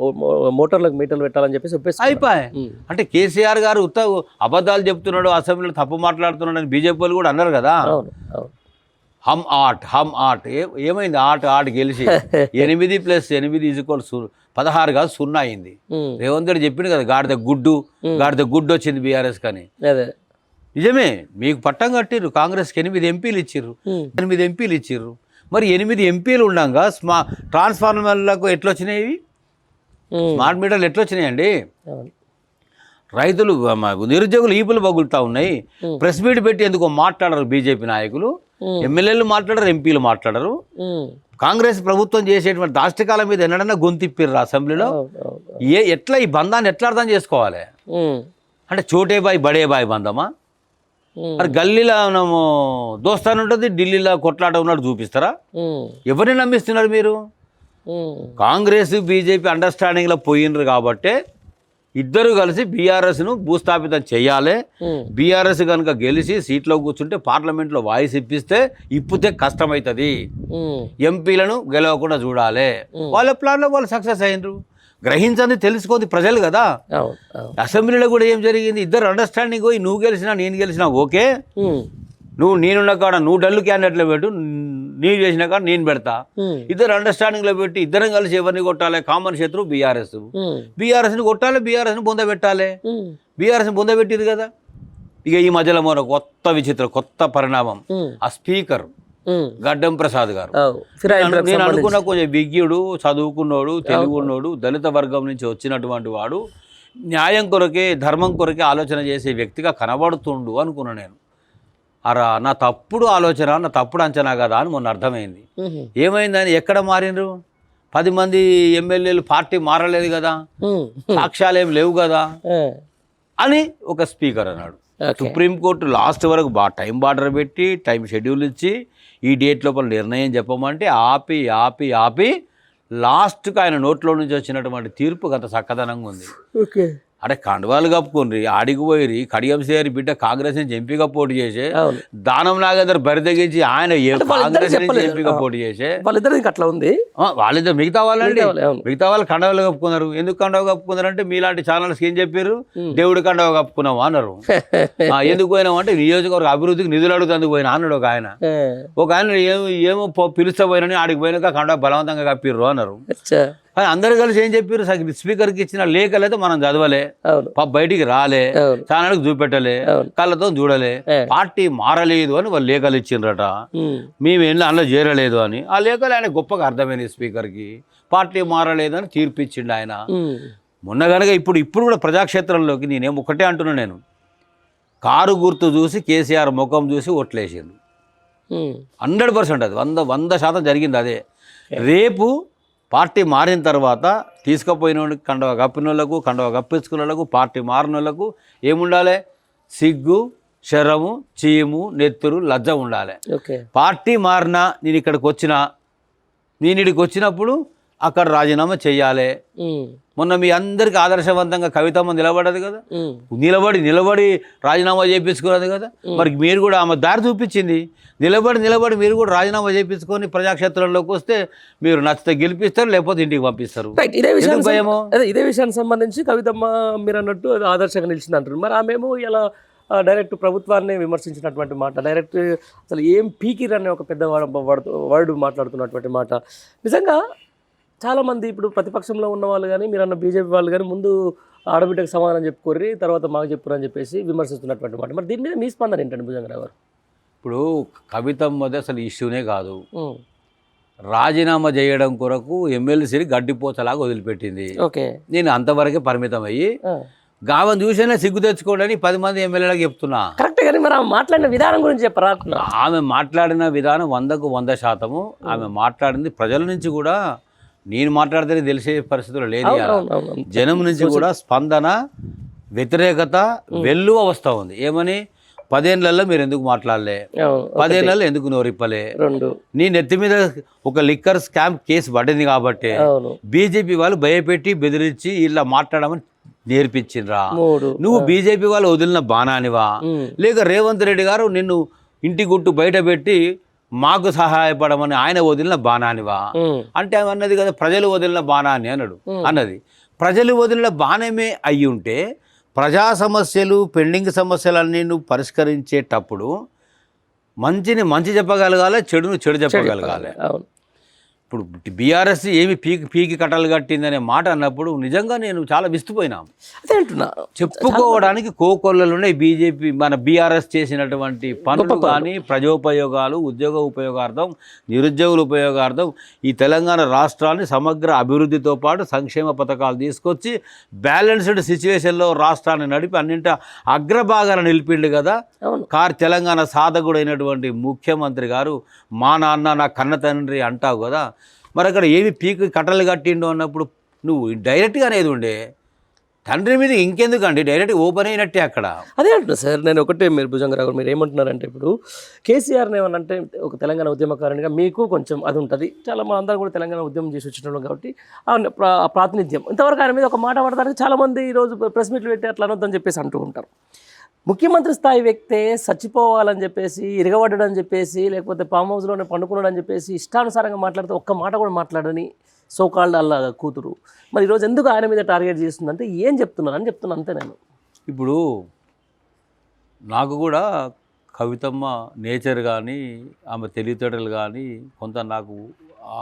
మోటార్లకు మీటర్లు పెట్టాలని చెప్పేసి అయిపోయి. అంటే కేసీఆర్ గారు అబద్ధాలు చెప్తున్నాడు, అసెంబ్లీలో తప్పు మాట్లాడుతున్నాడు అని బీజేపీ వాళ్ళు కూడా అన్నారు కదా. హమ్ ఆట్ ఏమైంది? ఆట గెలిచి 8 + 8 = 16 కాదు 0 అయింది. రేవంత్ రెడ్డి చెప్పింది కదా, గాడిద గుడ్డు వచ్చింది బీఆర్ఎస్ కానీ. నిజమే, మీకు పట్టం కట్టిర్రు, కాంగ్రెస్కి 8 ఎంపీలు ఇచ్చిర్రు, 8 ఎంపీలు ఇచ్చిర్రు. మరి 8 ఎంపీలు ఉండగా ట్రాన్స్ఫార్మర్లకు ఎట్లొచ్చినాయి? స్మార్ట్ మీటర్లు ఎట్లొచ్చినాయండి? రైతులు నిరుద్యోగులు ఈపులు పగులుతూ ఉన్నాయి. ప్రెస్ మీట్ పెట్టి ఎందుకో మాట్లాడరు బీజేపీ నాయకులు. ఎమ్మెల్యేలు మాట్లాడరు, ఎంపీలు మాట్లాడరు. కాంగ్రెస్ ప్రభుత్వం చేసేటువంటి దాష్టికాల మీద ఎన్నడన్నా గొంతిప్పిర్రు అసెంబ్లీలో. ఎట్లా ఈ బంధాన్ని ఎట్లా అర్థం చేసుకోవాలి? అంటే చోటే బాయ్ బడే బాయ్ బంధమా? మరి గల్లీలో మనము దోస్తాను ఉంటుంది, ఢిల్లీలో కొట్లాట ఉన్నట్టు చూపిస్తారా? ఎవరిని నమ్మిస్తున్నారు మీరు? కాంగ్రెస్ బీజేపీ అండర్స్టాండింగ్లో పోయినరు కాబట్టి ఇద్దరు కలిసి బీఆర్ఎస్ను భూస్థాపితం చేయాలి. బీఆర్ఎస్ కనుక గెలిచి సీట్లో కూర్చుంటే పార్లమెంట్లో వాయిస్ ఇప్పితే కష్టమవుతుంది. ఎంపీలను గెలవకుండా చూడాలి. వాళ్ళ ప్లాన్లో వాళ్ళు సక్సెస్ అయినరు. గ్రహించండి, తెలుసుకోండి ప్రజలు కదా. అసెంబ్లీలో కూడా ఏం జరిగింది? ఇద్దరు అండర్స్టాండింగ్ పోయి నువ్వు గెలిచినా నేను గెలిచినా ఓకే, నేనున్న కాడ నువ్వు డల్లు క్యాండిడేట్లో పెట్టు, నేను చేసిన కాడ నేను పెడతా. ఇద్దరు అండర్స్టాండింగ్లో పెట్టి ఇద్దరం కలిసి ఎవరిని కొట్టాలి? కామన్ శత్రువు బీఆర్ఎస్. బీఆర్ఎస్ని కొట్టాలి, బీఆర్ఎస్ని బొందబెట్టాలి. బీఆర్ఎస్ని బొందబెట్టింది కదా. ఇక ఈ మధ్యలో మన కొత్త విచిత్రం, కొత్త పరిణామం, ఆ స్పీకర్ గడ్డం ప్రసాద్ గారు. నేను అనుకున్న కొంచెం విజ్ఞుడు, చదువుకున్నోడు, తెలుగున్నోడు, దళిత వర్గం నుంచి వచ్చినటువంటి వాడు, న్యాయం కొరకే ధర్మం కొరకే ఆలోచన చేసే వ్యక్తిగా కనబడుతుండు అనుకున్నా నేను. అరా నా తప్పుడు ఆలోచన, నా తప్పుడు అంచనా కదా అని మొన్న అర్థమైంది. ఏమైందని ఎక్కడ మారినరు? 10 మంది ఎమ్మెల్యేలు పార్టీ మారలేదు కదా, సాక్ష్యాలు ఏం లేవు కదా అని ఒక స్పీకర్ అన్నాడు. సుప్రీంకోర్టు లాస్ట్ వరకు టైం బార్డర్ పెట్టి టైం షెడ్యూల్ ఇచ్చి ఈ డేట్ లోపల నిర్ణయం చెప్పమంటే ఆపి ఆపి ఆపి లాస్ట్కి ఆయన నోట్లో నుంచి వచ్చినటువంటి తీర్పు గత చక్కదనంగా ఉంది. అరే కండువాలు కప్పుకుండ్రి, ఆడికి పోయి కడియం సేరి బిడ్డ కాంగ్రెస్ నుంచి ఎంపీగా పోటీ చేసే, దానం నాగేందర్ బరి తెగించి ఆయన కాంగ్రెస్ నుంచి ఎంపీగా పోటీ చేసే వాళ్ళిద్దరికి అట్లా ఉంది. వాళ్ళిద్దరు మిగతా వాళ్ళు కండవాలు కప్పుకున్నారు. ఎందుకు కండవ కప్పుకున్నారు అంటే మీలాంటి ఛానల్స్ ఏం చెప్పారు? దేవుడి కండవ కప్పుకున్నావు అన్నారు. ఎందుకు పోయినావు అంటే నియోజకవర్గ అభివృద్ధికి నిధులు అడుగుతందుకు పోయినా అన్నాడు ఒక ఆయన. ఒక ఆయన ఏమో పిలుస్తా పోయినని ఆడికి పోయినాక కండవ బలవంతంగా కప్పిర్రు అన్నారు. అందరు కలిసి ఏం చెప్పారు? స్పీకర్కి ఇచ్చిన లేఖలు అయితే మనం చదవలే, బయటికి రాలే, ఛానల్కి చూపెట్టలే, కళ్ళతో చూడలే, పార్టీ మారలేదు అని వాళ్ళు లేఖలు ఇచ్చిండ్రట. మేము అందులో చేరలేదు అని. ఆ లేఖలు ఆయన గొప్పగా అర్థమైంది స్పీకర్కి. పార్టీ మారలేదు అని తీర్పు ఇచ్చిండు ఆయన. మొన్న కనుక ఇప్పుడు కూడా ప్రజాక్షేత్రంలోకి నేనేం ఒకటే అంటున్నా, నేను కారు గుర్తు చూసి కేసీఆర్ ముఖం చూసి ఓట్లేసిండు. 100% అది 100% జరిగింది అదే. రేపు పార్టీ మారిన తర్వాత తీసుకుపోయిన వాళ్ళకి, కండవ కప్పిన వాళ్ళకు, కండవ కప్పించుకున్న వాళ్ళకు, పార్టీ మారిన వాళ్ళకు ఏముండాలి? సిగ్గు, శరము, చీము, నెత్తురు, లజ్జ ఉండాలి. పార్టీ మారినా నేను ఇక్కడికి వచ్చినప్పుడు అక్కడ రాజీనామా చెయ్యాలి. మొన్న మీ అందరికి ఆదర్శవంతంగా కవితమ్మ నిలబడదు కదా, నిలబడి రాజీనామా చేయించుకున్నది కదా. మరి మీరు కూడా ఆమె దారి చూపించింది. నిలబడి మీరు కూడా రాజీనామా చేయించుకొని ప్రజాక్షేత్రంలోకి వస్తే మీరు నచ్చితే గెలిపిస్తారు, లేకపోతే ఇంటికి పంపిస్తారు. ఇదే విషయానికి సంబంధించి కవితమ్మ మీరు అన్నట్టు ఆదర్శంగా నిలిచింది అంటారు. మరి ఆమెమో ఇలా డైరెక్ట్ ప్రభుత్వాన్ని విమర్శించినటువంటి మాట, డైరెక్ట్ అసలు ఏం పీకిర్ అనే ఒక పెద్ద వర్డ్ మాట్లాడుతున్నటువంటి మాట. నిజంగా చాలామంది ఇప్పుడు ప్రతిపక్షంలో ఉన్న వాళ్ళు కానీ, మీరు అన్న బీజేపీ వాళ్ళు కానీ ముందు ఆడబిడ్డకు సమాధానం చెప్పుకోర్రి, తర్వాత మాకు చెప్పురు అని చెప్పేసి విమర్శిస్తున్నటువంటి మాట. మరి దీని మీద మీ స్పందన ఏంటండి భుజంగరావు గారు? ఇప్పుడు కవితమ్మది అసలు ఇష్యూనే కాదు. రాజీనామా చేయడం కొరకు ఎమ్మెల్సీని గడ్డిపోచలాగా వదిలిపెట్టింది. నేను అంతవరకే పరిమితం అయ్యి గావని చూసేనే సిగ్గు తెచ్చుకోవడానికి 10 మంది ఎమ్మెల్యేలకు చెప్తున్నా. కరెక్ట్. కానీ మరి ఆమె మాట్లాడిన విధానం గురించి చెప్పరా? ఆమె మాట్లాడిన విధానం 100కు 100%. ఆమె మాట్లాడింది ప్రజల నుంచి కూడా, నేను మాట్లాడితే తెలిసే పరిస్థితులు లేదు. జనం నుంచి కూడా స్పందన, వ్యతిరేకత, వెల్లువ వస్తూ ఉంది. ఏమని? 10 ఏళ్లలో మీరు ఎందుకు మాట్లాడలే, 10 ఏళ్లలో ఎందుకు నోరిప్పలే, నీ నెత్తి మీద ఒక లిక్కర్ స్కామ్ కేసు పడింది కాబట్టి బీజేపీ వాళ్ళు భయపెట్టి బెదిరించి ఇలా మాట్లాడమని నేర్పించిండ్రా? నువ్వు బీజేపీ వాళ్ళు వదిలిన బాణానివా, లేక రేవంత్ రెడ్డి గారు నిన్ను ఇంటి గుట్టు బయట పెట్టి మాకు సహాయపడమని ఆయన వదిలిన బాణానివా అంటే అన్నది కదా, ప్రజలు వదిలిన బాణాన్ని అన్నది. ప్రజలు వదిలిన బాణమే అయ్యి ఉంటే ప్రజా సమస్యలు, పెండింగ్ సమస్యలన్నీ నువ్వు పరిష్కరించేటప్పుడు మంచిని మంచి చెప్పగలగాలి, చెడును చెడు చెప్పగలగాలి. ఇప్పుడు బీఆర్ఎస్ ఏమి పీకి పీకి కట్టలు కట్టిందనే మాట అన్నప్పుడు నిజంగా నేను చాలా విస్తుపోయినా. అదే అంటున్నా, చెప్పుకోవడానికి కోకొల్లలునే బీజేపీ మన బీఆర్ఎస్ చేసినటువంటి పనులు కానీ ప్రజోపయోగాలు, ఉద్యోగ ఉపయోగార్థం, నిరుద్యోగుల ఉపయోగార్థం ఈ తెలంగాణ రాష్ట్రాన్ని సమగ్ర అభివృద్ధితో పాటు సంక్షేమ పథకాలు తీసుకొచ్చి బ్యాలెన్స్డ్ సిచ్యువేషన్లో రాష్ట్రాన్ని నడిపి అన్నింట అగ్రభాగాన నిలిపిండు కదా. తెలంగాణ సాధకుడైనటువంటి ముఖ్యమంత్రి గారు మా నాన్న నా కన్న తండ్రి అంటావు కదా, మరి అక్కడ ఏమి పీకి కట్టలు కట్టిండు అన్నప్పుడు నువ్వు డైరెక్ట్గా అనేది ఉండే తండ్రి మీద ఇంకెందుకండి, డైరెక్ట్ ఓపెన్ అయినట్టే అక్కడ. అదే అంటున్నా సార్, నేను ఒకటే, మీరు భుజంగరావు మీరు ఏమంటున్నారంటే ఇప్పుడు కేసీఆర్ని ఏమనంటే ఒక తెలంగాణ ఉద్యమకారునిగా మీకు కొంచెం అది ఉంటుంది, చాలా మా అందరం కూడా తెలంగాణ ఉద్యమం చేసి వచ్చిన కాబట్టి ఆ ప్రాతినిధ్యం ఇంతవరకు ఆయన మీద ఒక మాట పడడానికి చాలామంది ఈరోజు ప్రెస్ మీట్లు పెట్టి అట్లా అనొద్దని చెప్పేసి అంటూ ఉంటారు. ముఖ్యమంత్రి స్థాయి వ్యక్తే చచ్చిపోవాలని చెప్పేసి, ఇరగబడ్డాడని చెప్పేసి, లేకపోతే ఫామ్ హౌస్లోనే పండుకున్నాడని చెప్పేసి ఇష్టానుసారంగా మాట్లాడితే ఒక్క మాట కూడా మాట్లాడని సోకాల్డ్ అలా కూతురు మరి ఈరోజు ఎందుకు ఆయన మీద టార్గెట్ చేస్తుందంటే ఏం చెప్తున్నారని చెప్తున్నాను అంతే. నేను ఇప్పుడు నాకు కూడా కవితమ్మ నేచర్ కానీ ఆమె తెలివితేటలు కానీ కొంత నాకు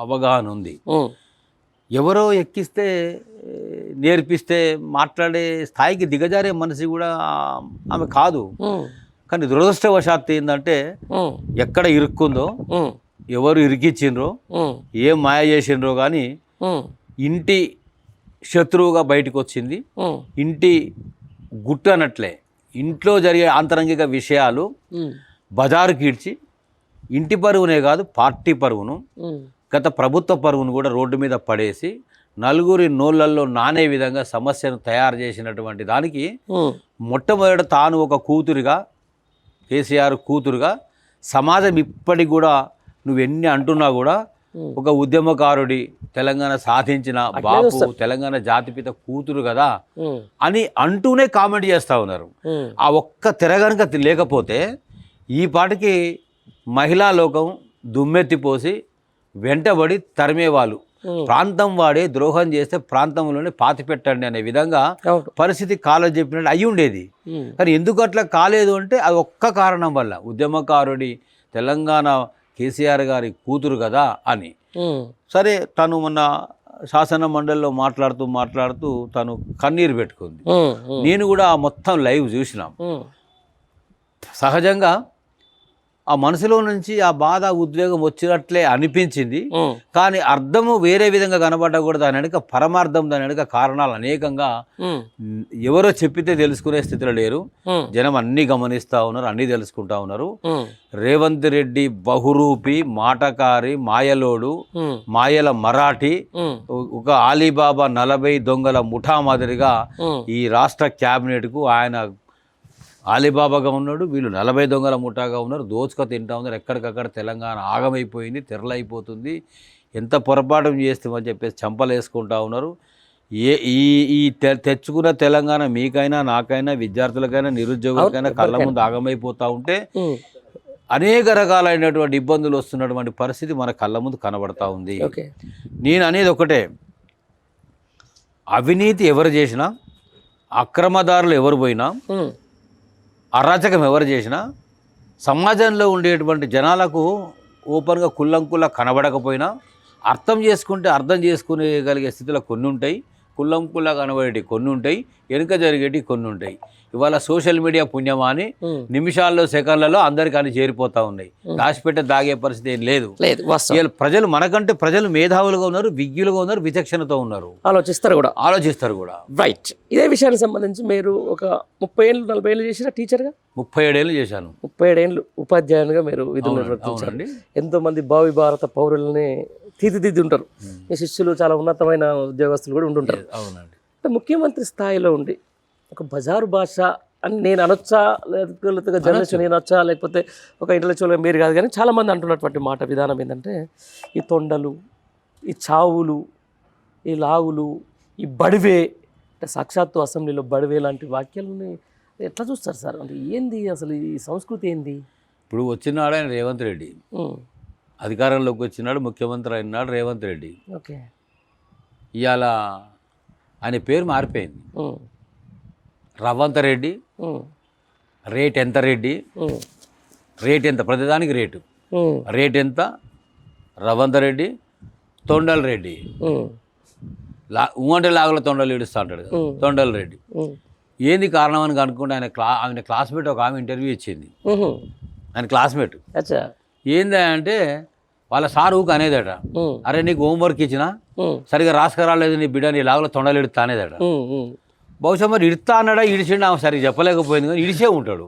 అవగాహన ఉంది. ఎవరో ఎక్కిస్తే నేర్పిస్తే మాట్లాడే స్థాయికి దిగజారే మనిషి కూడా ఆమె కాదు. కానీ దురదృష్టవశాత్తు ఏంటంటే ఎక్కడ ఇరుక్కుందో, ఎవరు ఇరికిచ్చిండ్రో, ఏం మాయ చేసిండ్రో కానీ ఇంటి శత్రువుగా బయటకు వచ్చింది. ఇంటి గుట్టు అన్నట్లే ఇంట్లో జరిగే ఆంతరంగిక విషయాలు బజారుకి ఇడ్చి ఇంటి పరువునే కాదు పార్టీ పరువును, గత ప్రభుత్వ పరువును కూడా రోడ్డు మీద పడేసి నలుగురి నోళ్ళల్లో నానే విధంగా సమస్యను తయారు చేసినటువంటి దానికి మొట్టమొదట తాను ఒక కూతురుగా, కేసీఆర్ కూతురుగా సమాజం ఇప్పటికి కూడా నువ్వెన్ని అంటున్నా కూడా ఒక ఉద్యమకారుడి, తెలంగాణ సాధించిన బాపు, తెలంగాణ జాతిపిత కూతురు కదా అని అంటూనే కామెంట్ చేస్తూ ఉన్నారు. ఆ ఒక్క తెర గనుక లేకపోతే ఈ పాటికి మహిళా లోకం దుమ్మెత్తిపోసి వెంటబడి తరిమేవాళ్ళు. ప్రాంతం వాడే ద్రోహం చేస్తే ప్రాంతంలోనే పాతి పెట్టండి అనే విధంగా పరిస్థితి కాలేజ్ చెప్పినట్టు అయి ఉండేది. కానీ ఎందుకు అట్లా కాలేదు అంటే అది ఒక్క కారణం వల్ల, ఉద్యమకారుడి, తెలంగాణ కేసీఆర్ గారి కూతురు కదా అని. సరే, తను మొన్న శాసన మండలిలో మాట్లాడుతూ తను కన్నీరు పెట్టుకుంది. నేను కూడా మొత్తం లైవ్ చూసినాం. సహజంగా ఆ మనసులో నుంచి ఆ బాధ, ఉద్వేగం వచ్చినట్లే అనిపించింది. కానీ అర్థము వేరే విధంగా కనబడ్డా కూడా దాని వెనుక పరమార్థం, దాని వెనుక కారణాలు అనేకంగా ఎవరో చెప్పితే తెలుసుకునే స్థితిలో లేరు. జనం అన్ని గమనిస్తూ ఉన్నారు, అన్ని తెలుసుకుంటా ఉన్నారు. రేవంత్ రెడ్డి బహురూపి, మాటకారి, మాయలోడు, మాయల మరాఠీ, ఒక ఆలీబాబా 40 దొంగల ముఠా మాదిరిగా ఈ రాష్ట్ర క్యాబినెట్కు ఆయన ఆలీబాబాగా ఉన్నాడు, వీళ్ళు 40 దొంగల ముఠాగా ఉన్నారు, దోచుక తింటా ఉన్నారు. ఎక్కడికక్కడ తెలంగాణ ఆగమైపోయింది, తెరలైపోతుంది, ఎంత పొరపాటు చేస్తామని చెప్పేసి చంపలేసుకుంటా ఉన్నారు. ఈ తెచ్చుకున్న తెలంగాణ మీకైనా, నాకైనా, విద్యార్థులకైనా, నిరుద్యోగులకైనా కళ్ళ ముందు ఆగమైపోతూ ఉంటే అనేక రకాలైనటువంటి ఇబ్బందులు వస్తున్నటువంటి పరిస్థితి మన కళ్ళ ముందు కనబడతా ఉంది. నేను అనేది ఒకటే, అవినీతి ఎవరు చేసినా, అక్రమదారులు ఎవరు పోయినా, అరాచకం ఎవరు చేసినా సమాజంలో ఉండేటువంటి జనాలకు ఓపెన్గా కుల్లంకుల్లా కనబడకపోయినా అర్థం చేసుకుంటే అర్థం చేసుకునేగలిగే స్థితిలో కొన్ని ఉంటాయి, కుల్లంకుల్లా కనబడేవి కొన్ని ఉంటాయి, వెనుక జరిగేటివి కొన్ని ఉంటాయి. ఇవాళ సోషల్ మీడియా పుణ్యమా అని నిమిషాల్లో, సెకండ్లలో అందరికీ అని చేరిపోతూ ఉన్నాయి. దాచిపెట్టే దాగే పరిస్థితి ఏం లేదు. ప్రజలు మనకంటే ప్రజలు మేధావులుగా ఉన్నారు, విజ్ఞులుగా ఉన్నారు, విచక్షణతో ఉన్నారు, ఆలోచిస్తారు కూడా. రైట్. ఇదే విషయానికి సంబంధించి మీరు ఒక 30 ఏళ్ళు 40 ఏళ్ళు చేసిన టీచర్గా? 37 ఏళ్ళు చేశాను. 37 ఏళ్ళు ఉపాధ్యాయునిగా మీరు విధులు నిర్వర్తించారండి. ఎంతో మంది భావి భారత పౌరులని తీర్చిదిద్ది ఉంటారు. మీ శిష్యులు చాలా ఉన్నతమైన ఉద్యోగస్తులు కూడా ఉంటుంటారు. అవునండి. ముఖ్యమంత్రి స్థాయిలో ఉండి ఒక బజారు భాష అని నేను అనొచ్చా, లేకపోతే జర్నలిస్ట్ నేను అనొచ్చా, లేకపోతే ఒక ఇంటలెక్చువల్గా మీరు కాదు, కానీ చాలామంది అంటున్నటువంటి మాట విధానం ఏంటంటే ఈ తొండలు, ఈ చావులు, ఈ లాగులు, ఈ బడివే, అంటే సాక్షాత్తు అసెంబ్లీలో బడివే లాంటి వాక్యాలని ఎట్లా చూస్తారు సార్? అంటే ఏంది అసలు ఈ సంస్కృతి ఏంది? ఇప్పుడు వచ్చినాడు ఆయన రేవంత్ రెడ్డి, అధికారంలోకి వచ్చినాడు, ముఖ్యమంత్రి అయినాడు రేవంత్ రెడ్డి. ఓకే. ఇవాళ ఆయన పేరు మారిపోయింది. రవంత రెడ్డి, రేట్ ఎంత రెడ్డి, రేట్ ఎంత, ప్రతిదానికి రేటు, రేట్ ఎంత రవంత రెడ్డి, తొండల రెడ్డి ఊంటే లాగుల తొండలు ఇడుస్తూ అంటాడు కదా, తొండల రెడ్డి. ఏంది కారణం అని కనుక్కుంటే ఆయన క్లాస్మేట్ ఒక ఆమె ఇంటర్వ్యూ ఇచ్చింది. ఆయన క్లాస్మేట్ ఏంది అంటే వాళ్ళ సార్ ఊక అనేదట, అరే నీకు హోంవర్క్ ఇచ్చినా సరిగా రాసుకురాలేదు నీ బిడ్డ, నీ లాగుల తొండలు ఇడుతా అనేదట. బహుశా మరి ఇడుతా అన్నాడా ఇడిచిండు ఆమె సరిగ్గా చెప్పలేకపోయింది, కానీ ఇడిచే ఉంటాడు.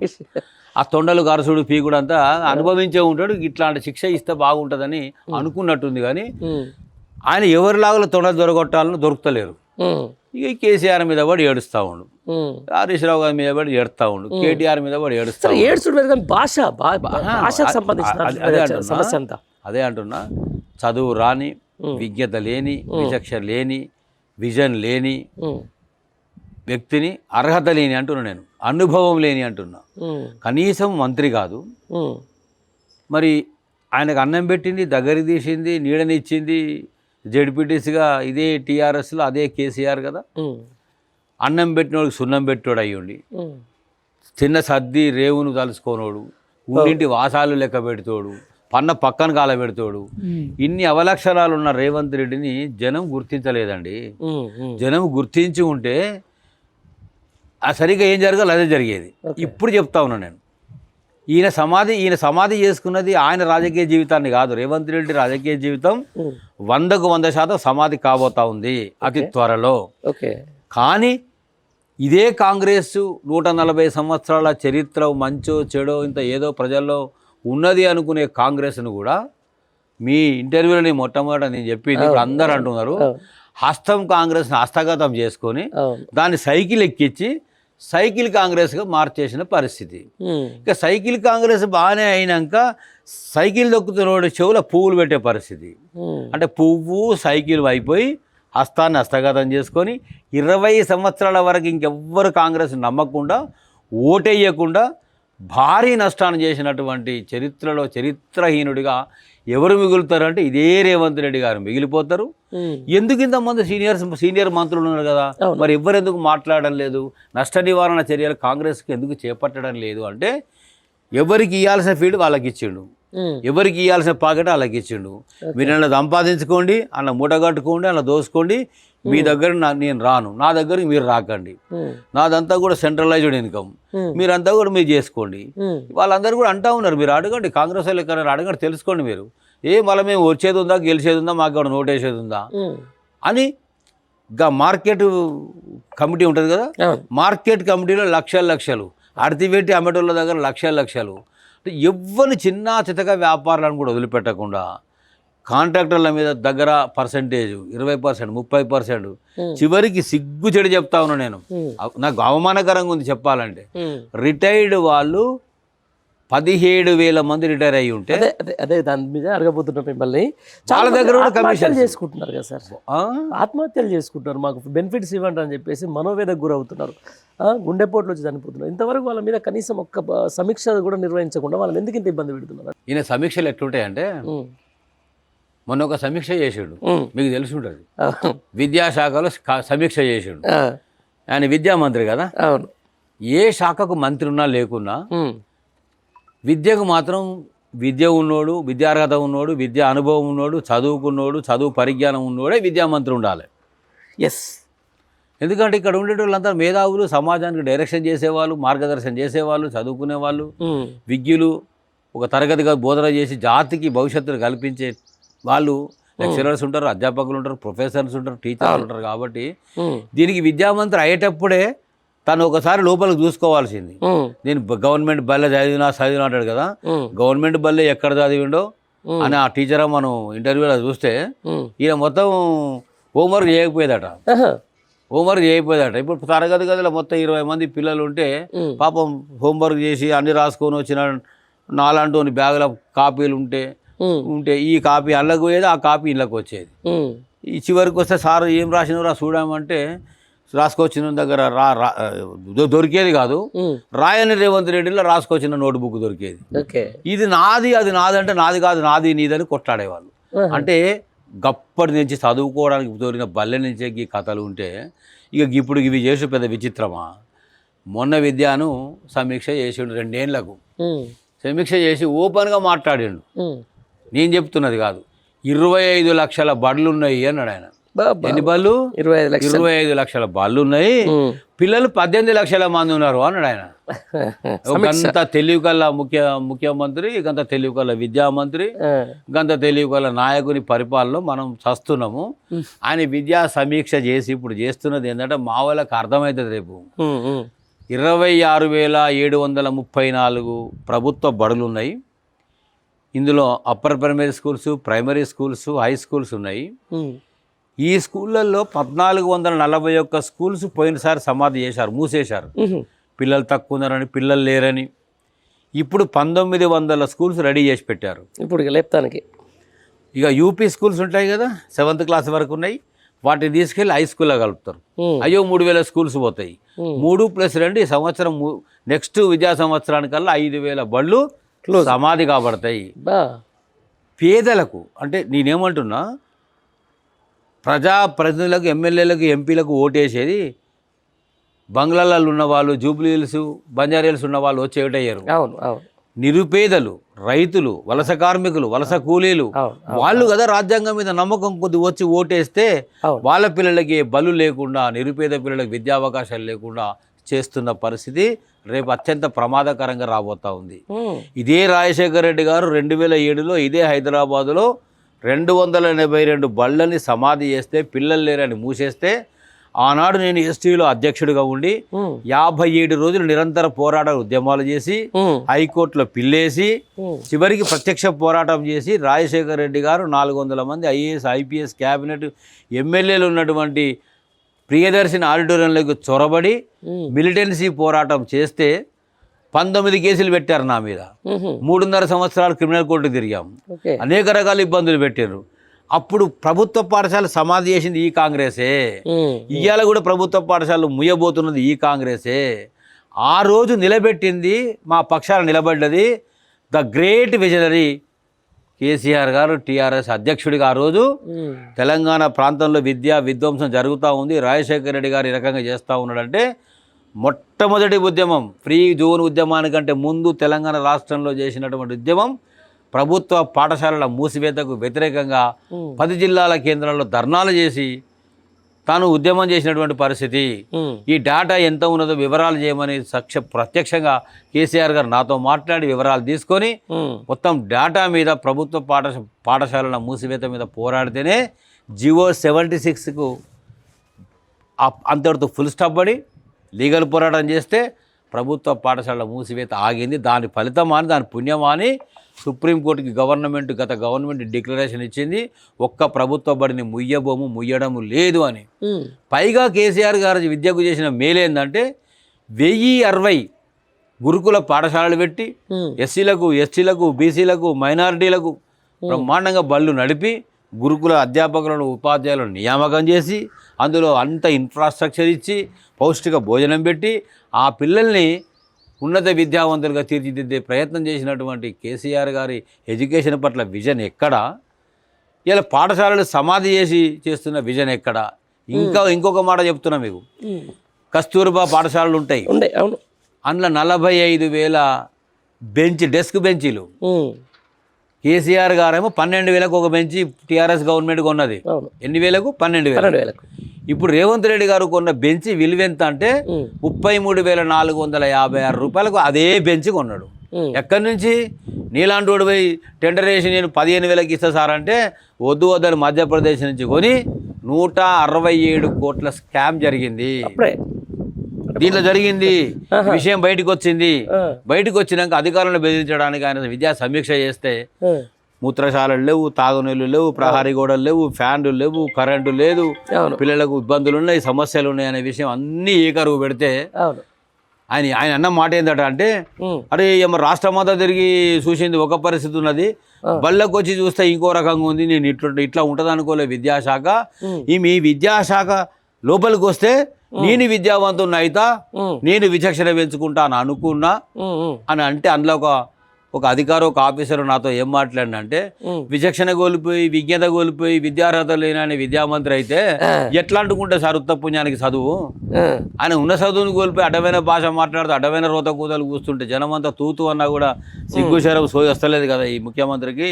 ఆ తొండలు గరసుడు పీకుడు అంతా అనుభవించే ఉంటాడు. ఇట్లాంటి శిక్ష ఇస్తే బాగుంటుందని అనుకున్నట్టుంది. కానీ ఆయన ఎవరి లాగుల తొండలు దొరకొట్టాలని దొరుకుతలేరు. ఇక కేసీఆర్ మీద పడి ఏడుస్తూ ఉండు, హరీష్ రావు గారి మీద పడి ఏడుస్తూ ఉండు, కేటీఆర్ మీద పడి అదే అంటున్నా. చదువు రాని, విజ్ఞత లేని, విచక్ష లేని, విజన్ లేని వ్యక్తిని, అర్హత లేని అంటున్నా నేను, అనుభవం లేని అంటున్నా. కనీసం మంత్రి కాదు. మరి ఆయనకు అన్నం పెట్టింది, దగ్గర తీసింది, నీడనిచ్చింది జెడ్పీటీసీగా ఇదే టీఆర్ఎస్లో అదే కేసీఆర్ కదా. అన్నం పెట్టినోడికి సున్నం పెట్టోడు అయ్యుండి, చిన్న సర్ది రేవును తలుసుకోనోడు, ఊరింటి వాసాలు లెక్క పెడతాడు, పన్న పక్కన కాల పెడతాడు. ఇన్ని అవలక్షణాలు ఉన్న రేవంత్ రెడ్డిని జనం గుర్తించలేదండి. జనం గుర్తించి ఉంటే ఆ సరిగ్గా ఏం జరగాలి అదే జరిగేది. ఇప్పుడు చెప్తా ఉన్నా నేను, ఈయన సమాధి చేసుకున్నది ఆయన రాజకీయ జీవితాన్ని కాదు. రేవంత్ రెడ్డి రాజకీయ జీవితం 100% సమాధి కాబోతా ఉంది అతి త్వరలో. కానీ ఇదే కాంగ్రెస్ 140 సంవత్సరాల చరిత్ర, మంచో చెడో ఇంత ఏదో ప్రజల్లో ఉన్నది అనుకునే కాంగ్రెస్ను కూడా మీ ఇంటర్వ్యూలో మొట్టమొదట నేను చెప్పింది ఇప్పుడు అందరూ అంటున్నారు, హస్తం కాంగ్రెస్ని హస్తగతం చేసుకొని దాన్ని సైకిల్ ఎక్కించి సైకిల్ కాంగ్రెస్గా మార్చేసిన పరిస్థితి. ఇక సైకిల్ కాంగ్రెస్ బాగానే అయినాక సైకిల్ దొక్కుతున్న చెవుల పువ్వులు పెట్టే పరిస్థితి. అంటే పువ్వు సైకిల్ అయిపోయి హస్తాన్ని హస్తగతం చేసుకొని 20 సంవత్సరాల వరకు ఇంకెవ్వరు కాంగ్రెస్ నమ్మకుండా ఓటేయకుండా భారీ నష్టాన్ని చేసినటువంటి చరిత్రలో చరిత్రహీనుడిగా ఎవరు మిగులుతారంటే ఇదే రేవంత్ రెడ్డి గారు మిగిలిపోతారు. ఎందుకు ఇంతమంది సీనియర్ మంత్రులు ఉన్నారు కదా, మరి ఎవరెందుకు మాట్లాడడం లేదు, నష్ట నివారణ చర్యలు కాంగ్రెస్కి ఎందుకు చేపట్టడం లేదు అంటే ఎవరికి ఇవ్వాల్సిన ఫీల్డ్ వాళ్ళకి ఇచ్చిండు, ఎవరికి ఇవ్వాల్సిన పాకెట్ వాళ్ళకి ఇచ్చిండు. మీరు అలా సంపాదించుకోండి, అలా మూటగట్టుకోండి, అలా దోసుకోండి, మీ దగ్గర నేను రాను, నా దగ్గరికి మీరు రాకండి, నాదంతా కూడా సెంట్రలైజ్డ్ ఇన్కమ్, మీరంతా కూడా మీరు చేసుకోండి. వాళ్ళందరూ కూడా అంటూ ఉన్నారు, మీరు అడగండి, కాంగ్రెస్ వాళ్ళు ఎక్కడ అడగండి, తెలుసుకోండి మీరు. మళ్ళీ మేము వచ్చేది ఉందా, గెలిచేది ఉందా, మాకు ఇక్కడ నోటేసేది ఉందా అని ఇంకా మార్కెట్ కమిటీ ఉంటుంది కదా, మార్కెట్ కమిటీలో లక్షలు అడితిపెట్టి అమ్మటోళ్ళ దగ్గర లక్షలు ఎవ్వరు చిన్న చితగా వ్యాపారాలను కూడా వదిలిపెట్టకుండా కాంట్రాక్టర్ల మీద దగ్గర పర్సెంటేజ్ 20%, 30%, చివరికి సిగ్గు చెడు చెప్తా ఉన్నా నేను, నాకు అవమానకరంగా ఉంది చెప్పాలంటే. రిటైర్డ్ వాళ్ళు 17,000 మంది రిటైర్ అయ్యి ఉంటే అదే దాని మీద అడగబోతున్నా మిమ్మల్ని. చాలా దగ్గర కూడా కమిషన్ చేసుకుంటున్నారు కదా సార్, ఆత్మహత్యలు చేసుకుంటున్నారు, మాకు బెనిఫిట్స్ ఇవ్వండి అని చెప్పేసి మనోవేదకు గురవుతున్నారు, గుండెపోట్లు వచ్చి చనిపోతున్నారు. ఇంతవరకు వాళ్ళ మీద కనీసం ఒక్క సమీక్ష కూడా నిర్వహించకుండా వాళ్ళని ఎందుకు ఇంత ఇబ్బంది పెడుతున్నారు? ఈయన సమీక్షలు ఎట్లుంటాయంటే, మొన్న ఒక సమీక్ష చేసాడు, మీకు తెలిసి ఉంటుంది, విద్యాశాఖలో సమీక్ష చేసాడు. ఆయన విద్యామంత్రి కదా, ఏ శాఖకు మంత్రి ఉన్నా లేకున్నా విద్యకు మాత్రం విద్య ఉన్నోడు, విద్యార్హత ఉన్నోడు, విద్యా అనుభవం ఉన్నోడు, చదువుకున్నోడు, చదువు పరిజ్ఞానం ఉన్నోడే విద్యామంత్రి ఉండాలి. ఎందుకంటే ఇక్కడ ఉండేటోళ్ళంతా మేధావులు, సమాజానికి డైరెక్షన్ చేసేవాళ్ళు, మార్గదర్శనం చేసేవాళ్ళు, చదువుకునే వాళ్ళు, విజ్ఞులు, ఒక తరగతిగా బోధన చేసి జాతికి భవిష్యత్తును కల్పించే వాళ్ళు లెక్చరర్స్ ఉంటారు, అధ్యాపకులు ఉంటారు, ప్రొఫెసర్స్ ఉంటారు, టీచర్స్ ఉంటారు. కాబట్టి దీనికి విద్యామంత్రి అయ్యేటప్పుడే తను ఒకసారి లోపలికి చూసుకోవాల్సింది. నేను గవర్నమెంట్ బల్లె చదివినా అంటాడు కదా, గవర్నమెంట్ బల్లె ఎక్కడ చదివిండో అని ఆ టీచర్ మనం ఇంటర్వ్యూలో చూస్తే ఈయన మొత్తం హోంవర్క్ చేయకపోయేదట. ఇప్పుడు తరగతి గదిలో మొత్తం 20 మంది పిల్లలు ఉంటే పాపం హోంవర్క్ చేసి అన్ని రాసుకొని వచ్చిన నాలాంటి బ్యాగుల కాపీలు ఉంటే ఈ కాపీ అల్లకి పోయేది, ఆ కాపీ ఇళ్ళకి వచ్చేది. ఈ చివరికి వస్తే సార్ ఏం రాసినరా చూడమంటే రాసుకొచ్చిన దగ్గర దొరికేది కాదు, రాయని రేవంత్ రెడ్డిలో రాసుకొచ్చిన నోట్బుక్ దొరికేది. ఇది నాది, అది నాది అంటే నాది కాదు, నాది నీదని కొట్లాడేవాళ్ళు. అంటే గప్పటి నుంచి చదువుకోవడానికి తోలిన బల్లె నుంచే ఈ కథలు ఉంటే ఇక ఇప్పుడు ఇవి చేసి పెద్ద విచిత్రమా? మొన్న విద్యను సమీక్ష చేసిండు 2 ఏళ్లకు, సమీక్ష చేసి ఓపెన్గా మాట్లాడిండు. నేను చెప్తున్నది కాదు, 25 లక్షల బడులు ఉన్నాయి అన్నాడు ఆయన. ఎన్ని బళ్ళు? 25 లక్షలు. 25 లక్షల బళ్ళు ఉన్నాయి, పిల్లలు 18 లక్షల మంది ఉన్నారు అన్నాడు ఆయన. గంత తెలివి కల్లా ముఖ్యమంత్రి, గంత తెలివి కల్లా విద్యామంత్రి, గంత తెలివి కల్లా నాయకుని పరిపాలనలో మనం చస్తున్నాము. ఆయన విద్యా సమీక్ష చేసి ఇప్పుడు చేస్తున్నది ఏంటంటే మా వాళ్ళకి అర్థమవుతుంది. రేపు 26,734 ప్రభుత్వ బడులు ఉన్నాయి. ఇందులో upper primary schools, primary schools, high schools ఉన్నాయి. ఈ స్కూళ్ళల్లో 1441 స్కూల్స్ పోయినసారి సమాధి చేశారు, మూసేశారు. పిల్లలు తక్కువ ఉన్నారని, పిల్లలు లేరని. ఇప్పుడు 1900 స్కూల్స్ రెడీ చేసి పెట్టారు. ఇప్పుడు లేపుతానికి ఇక యూపీ స్కూల్స్ ఉంటాయి కదా, 7th క్లాస్ వరకు ఉన్నాయి, వాటిని తీసుకెళ్ళి హై స్కూల్లో కలుపుతారు. అయ్యో 3000 స్కూల్స్ పోతాయి. 3+2 ఈ సంవత్సరం, నెక్స్ట్ విద్యా సంవత్సరానికల్లా 5000 బళ్ళు సమాధి కాబడతాయి. పేదలకు అంటే నేనేమంటున్నా, ప్రజాప్రతినిధులకు, ఎమ్మెల్యేలకు, ఎంపీలకు ఓటేసేది బంగ్లాలలో ఉన్న వాళ్ళు, జూబ్లీ హిల్స్, బంజారా హిల్స్ ఉన్న వాళ్ళు వచ్చి ఏటయ్యారు. నిరుపేదలు, రైతులు, వలస కార్మికులు, వలస కూలీలు, వాళ్ళు కదా రాజ్యాంగం మీద నమ్మకం కొద్ది వచ్చి ఓటేస్తే వాళ్ళ పిల్లలకి బలు లేకుండా, నిరుపేద పిల్లలకి విద్యావకాశాలు లేకుండా చేస్తున్న పరిస్థితి రేపు అత్యంత ప్రమాదకరంగా రాబోతా ఉంది. ఇదే రాజశేఖర రెడ్డి గారు 2007లో ఇదే హైదరాబాదులో 282 బళ్ళని సమాధి చేస్తే, పిల్లలు లేరని మూసేస్తే, ఆనాడు నేను ఎస్టీలో అధ్యక్షుడిగా ఉండి 57 రోజులు నిరంతర పోరాట ఉద్యమాలు చేసి హైకోర్టులో పిల్లేసి చివరికి ప్రత్యక్ష పోరాటం చేసి రాజశేఖర రెడ్డి గారు 400 మంది ఐఏఎస్, ఐపీఎస్, క్యాబినెట్, ఎమ్మెల్యేలు ఉన్నటువంటి ప్రియదర్శిని ఆడిటోరియంలోకి చొరబడి మిలిటెన్సీ పోరాటం చేస్తే 19 కేసులు పెట్టారు నా మీద. 3.5 సంవత్సరాలు క్రిమినల్ కోర్టు తిరిగాం. అనేక రకాల ఇబ్బందులు పెట్టారు. అప్పుడు ప్రభుత్వ పాఠశాల సమాధి చేసింది ఈ కాంగ్రెసే. ఇవాళ కూడా ప్రభుత్వ పాఠశాలలు ముయ్యబోతున్నది ఈ కాంగ్రెసే. ఆ రోజు నిలబెట్టింది, మా పక్షాన నిలబడ్డది ద గ్రేట్ విజనరీ కేసీఆర్ గారు, టీఆర్ఎస్ అధ్యక్షుడిగా. ఆ రోజు తెలంగాణ ప్రాంతంలో విద్యా విధ్వంసం జరుగుతూ ఉంది, రాజశేఖర రెడ్డి గారు ఈ రకంగా చేస్తూ ఉన్నాడంటే, మొట్టమొదటి ఉద్యమం ఫ్రీ జోన్ ఉద్యమానికంటే ముందు తెలంగాణ రాష్ట్రంలో చేసినటువంటి ఉద్యమం ప్రభుత్వ పాఠశాలల మూసివేతకు వ్యతిరేకంగా 10 జిల్లాల కేంద్రాల్లో ధర్నాలు చేసి తాను ఉద్యమం చేసినటువంటి పరిస్థితి. ఈ డేటా ఎంత ఉన్నదో వివరాలు చేయమని ప్రత్యక్షంగా కేసీఆర్ గారు నాతో మాట్లాడి వివరాలు తీసుకొని మొత్తం డేటా మీద, ప్రభుత్వ పాఠశాలల మూసివేత మీద పోరాడితేనే జివో 76కు అంతటితో ఫుల్ స్టాప్ పడి లీగల్ పోరాటం చేస్తే ప్రభుత్వ పాఠశాలల మూసివేత ఆగింది. దాని ఫలితమాని, దాని పుణ్యమాని సుప్రీంకోర్టుకి గత గవర్నమెంట్ డిక్లరేషన్ ఇచ్చింది, ఒక్క ప్రభుత్వ బడిని ముయ్యడము లేదు అని. పైగా కేసీఆర్ గారు విద్యకు చేసిన మేలేందంటే 1060 గురుకుల పాఠశాలలు పెట్టి ఎస్సీలకు, ఎస్టీలకు, బీసీలకు, మైనారిటీలకు బ్రహ్మాండంగా బళ్ళు నడిపి గురుకుల అధ్యాపకులను, ఉపాధ్యాయులను నియామకం చేసి అందులో అంత ఇన్ఫ్రాస్ట్రక్చర్ ఇచ్చి పౌష్టిక భోజనం పెట్టి ఆ పిల్లల్ని ఉన్నత విద్యావంతులుగా తీర్చిదిద్దే ప్రయత్నం చేసినటువంటి కేసీఆర్ గారి ఎడ్యుకేషన్ పట్ల విజన్ ఎక్కడా? ఇలా పాఠశాలలు సమాధి చేస్తున్న విజన్ ఎక్కడా? ఇంకొక మాట చెప్తున్నా మీకు, కస్తూర్బా పాఠశాలలు ఉంటాయి, అందులో 45,000 డెస్క్ బెంచీలు. కేసీఆర్ గారేమో 12,000కు ఒక బెంచి టీఆర్ఎస్ గవర్నమెంట్ కొన్నది. ఎన్ని వేలకు? 12,000. ఇప్పుడు రేవంత్ రెడ్డి గారు కొన్న బెంచి విలువ ఎంత అంటే 33,456 రూపాయలకు అదే బెంచి కొన్నాడు. ఎక్కడి నుంచి? నీలాంటి వాడు పోయి టెండర్ వేసి నేను 15,000కి ఇస్తా సార్ అంటే వద్దని మధ్యప్రదేశ్ నుంచి కొని 167 కోట్ల స్కామ్ జరిగింది. దీంట్లో జరిగింది విషయం బయటకు వచ్చింది. బయటకు వచ్చినాక అధికారులను బెదిరించడానికి ఆయన విద్యా సమీక్ష చేస్తే మూత్రశాలలు లేవు, తాగునీళ్ళు లేవు, ప్రహారీ గోడలు లేవు, ఫ్యాన్లు లేవు, కరెంటు లేదు, పిల్లలకు ఇబ్బందులు ఉన్నాయి, సమస్యలు ఉన్నాయి అనే విషయం అన్నీ ఏకరువు పెడితే ఆయన అన్న మాట ఏందట అంటే, అరే ఏమో రాష్ట్రమంతా తిరిగి చూసింది ఒక పరిస్థితి ఉన్నది, బళ్ళకు వచ్చి చూస్తే ఇంకో రకంగా ఉంది, నేను ఇట్లా ఉంటుంది అనుకోలే విద్యాశాఖ, మీ విద్యాశాఖ లోపలికి వస్తే నేను విద్యావంతున్నా అయితా, నేను విచక్షణ పెంచుకుంటా అని అనుకున్నా అని అంటే అందులో ఒక అధికారి ఒక ఆఫీసర్ నాతో ఏం మాట్లాడినంటే విచక్షణ కోల్పోయి విజ్ఞత కోల్పోయి విద్యార్హత లేని విద్యామంత్రి అయితే ఎట్లా అంటుకుంటే సార్ ఉత్తపుణ్యానికి చదువు ఆయన ఉన్న చదువుని కోల్పోయి అడ్డమైన భాష మాట్లాడుతూ అడ్డమైన రోత కూతలు కూస్తుంటే జనమంతా తూతు అన్నా కూడా సిగ్గుశరం సోయి వస్తలేదు కదా ఈ ముఖ్యమంత్రికి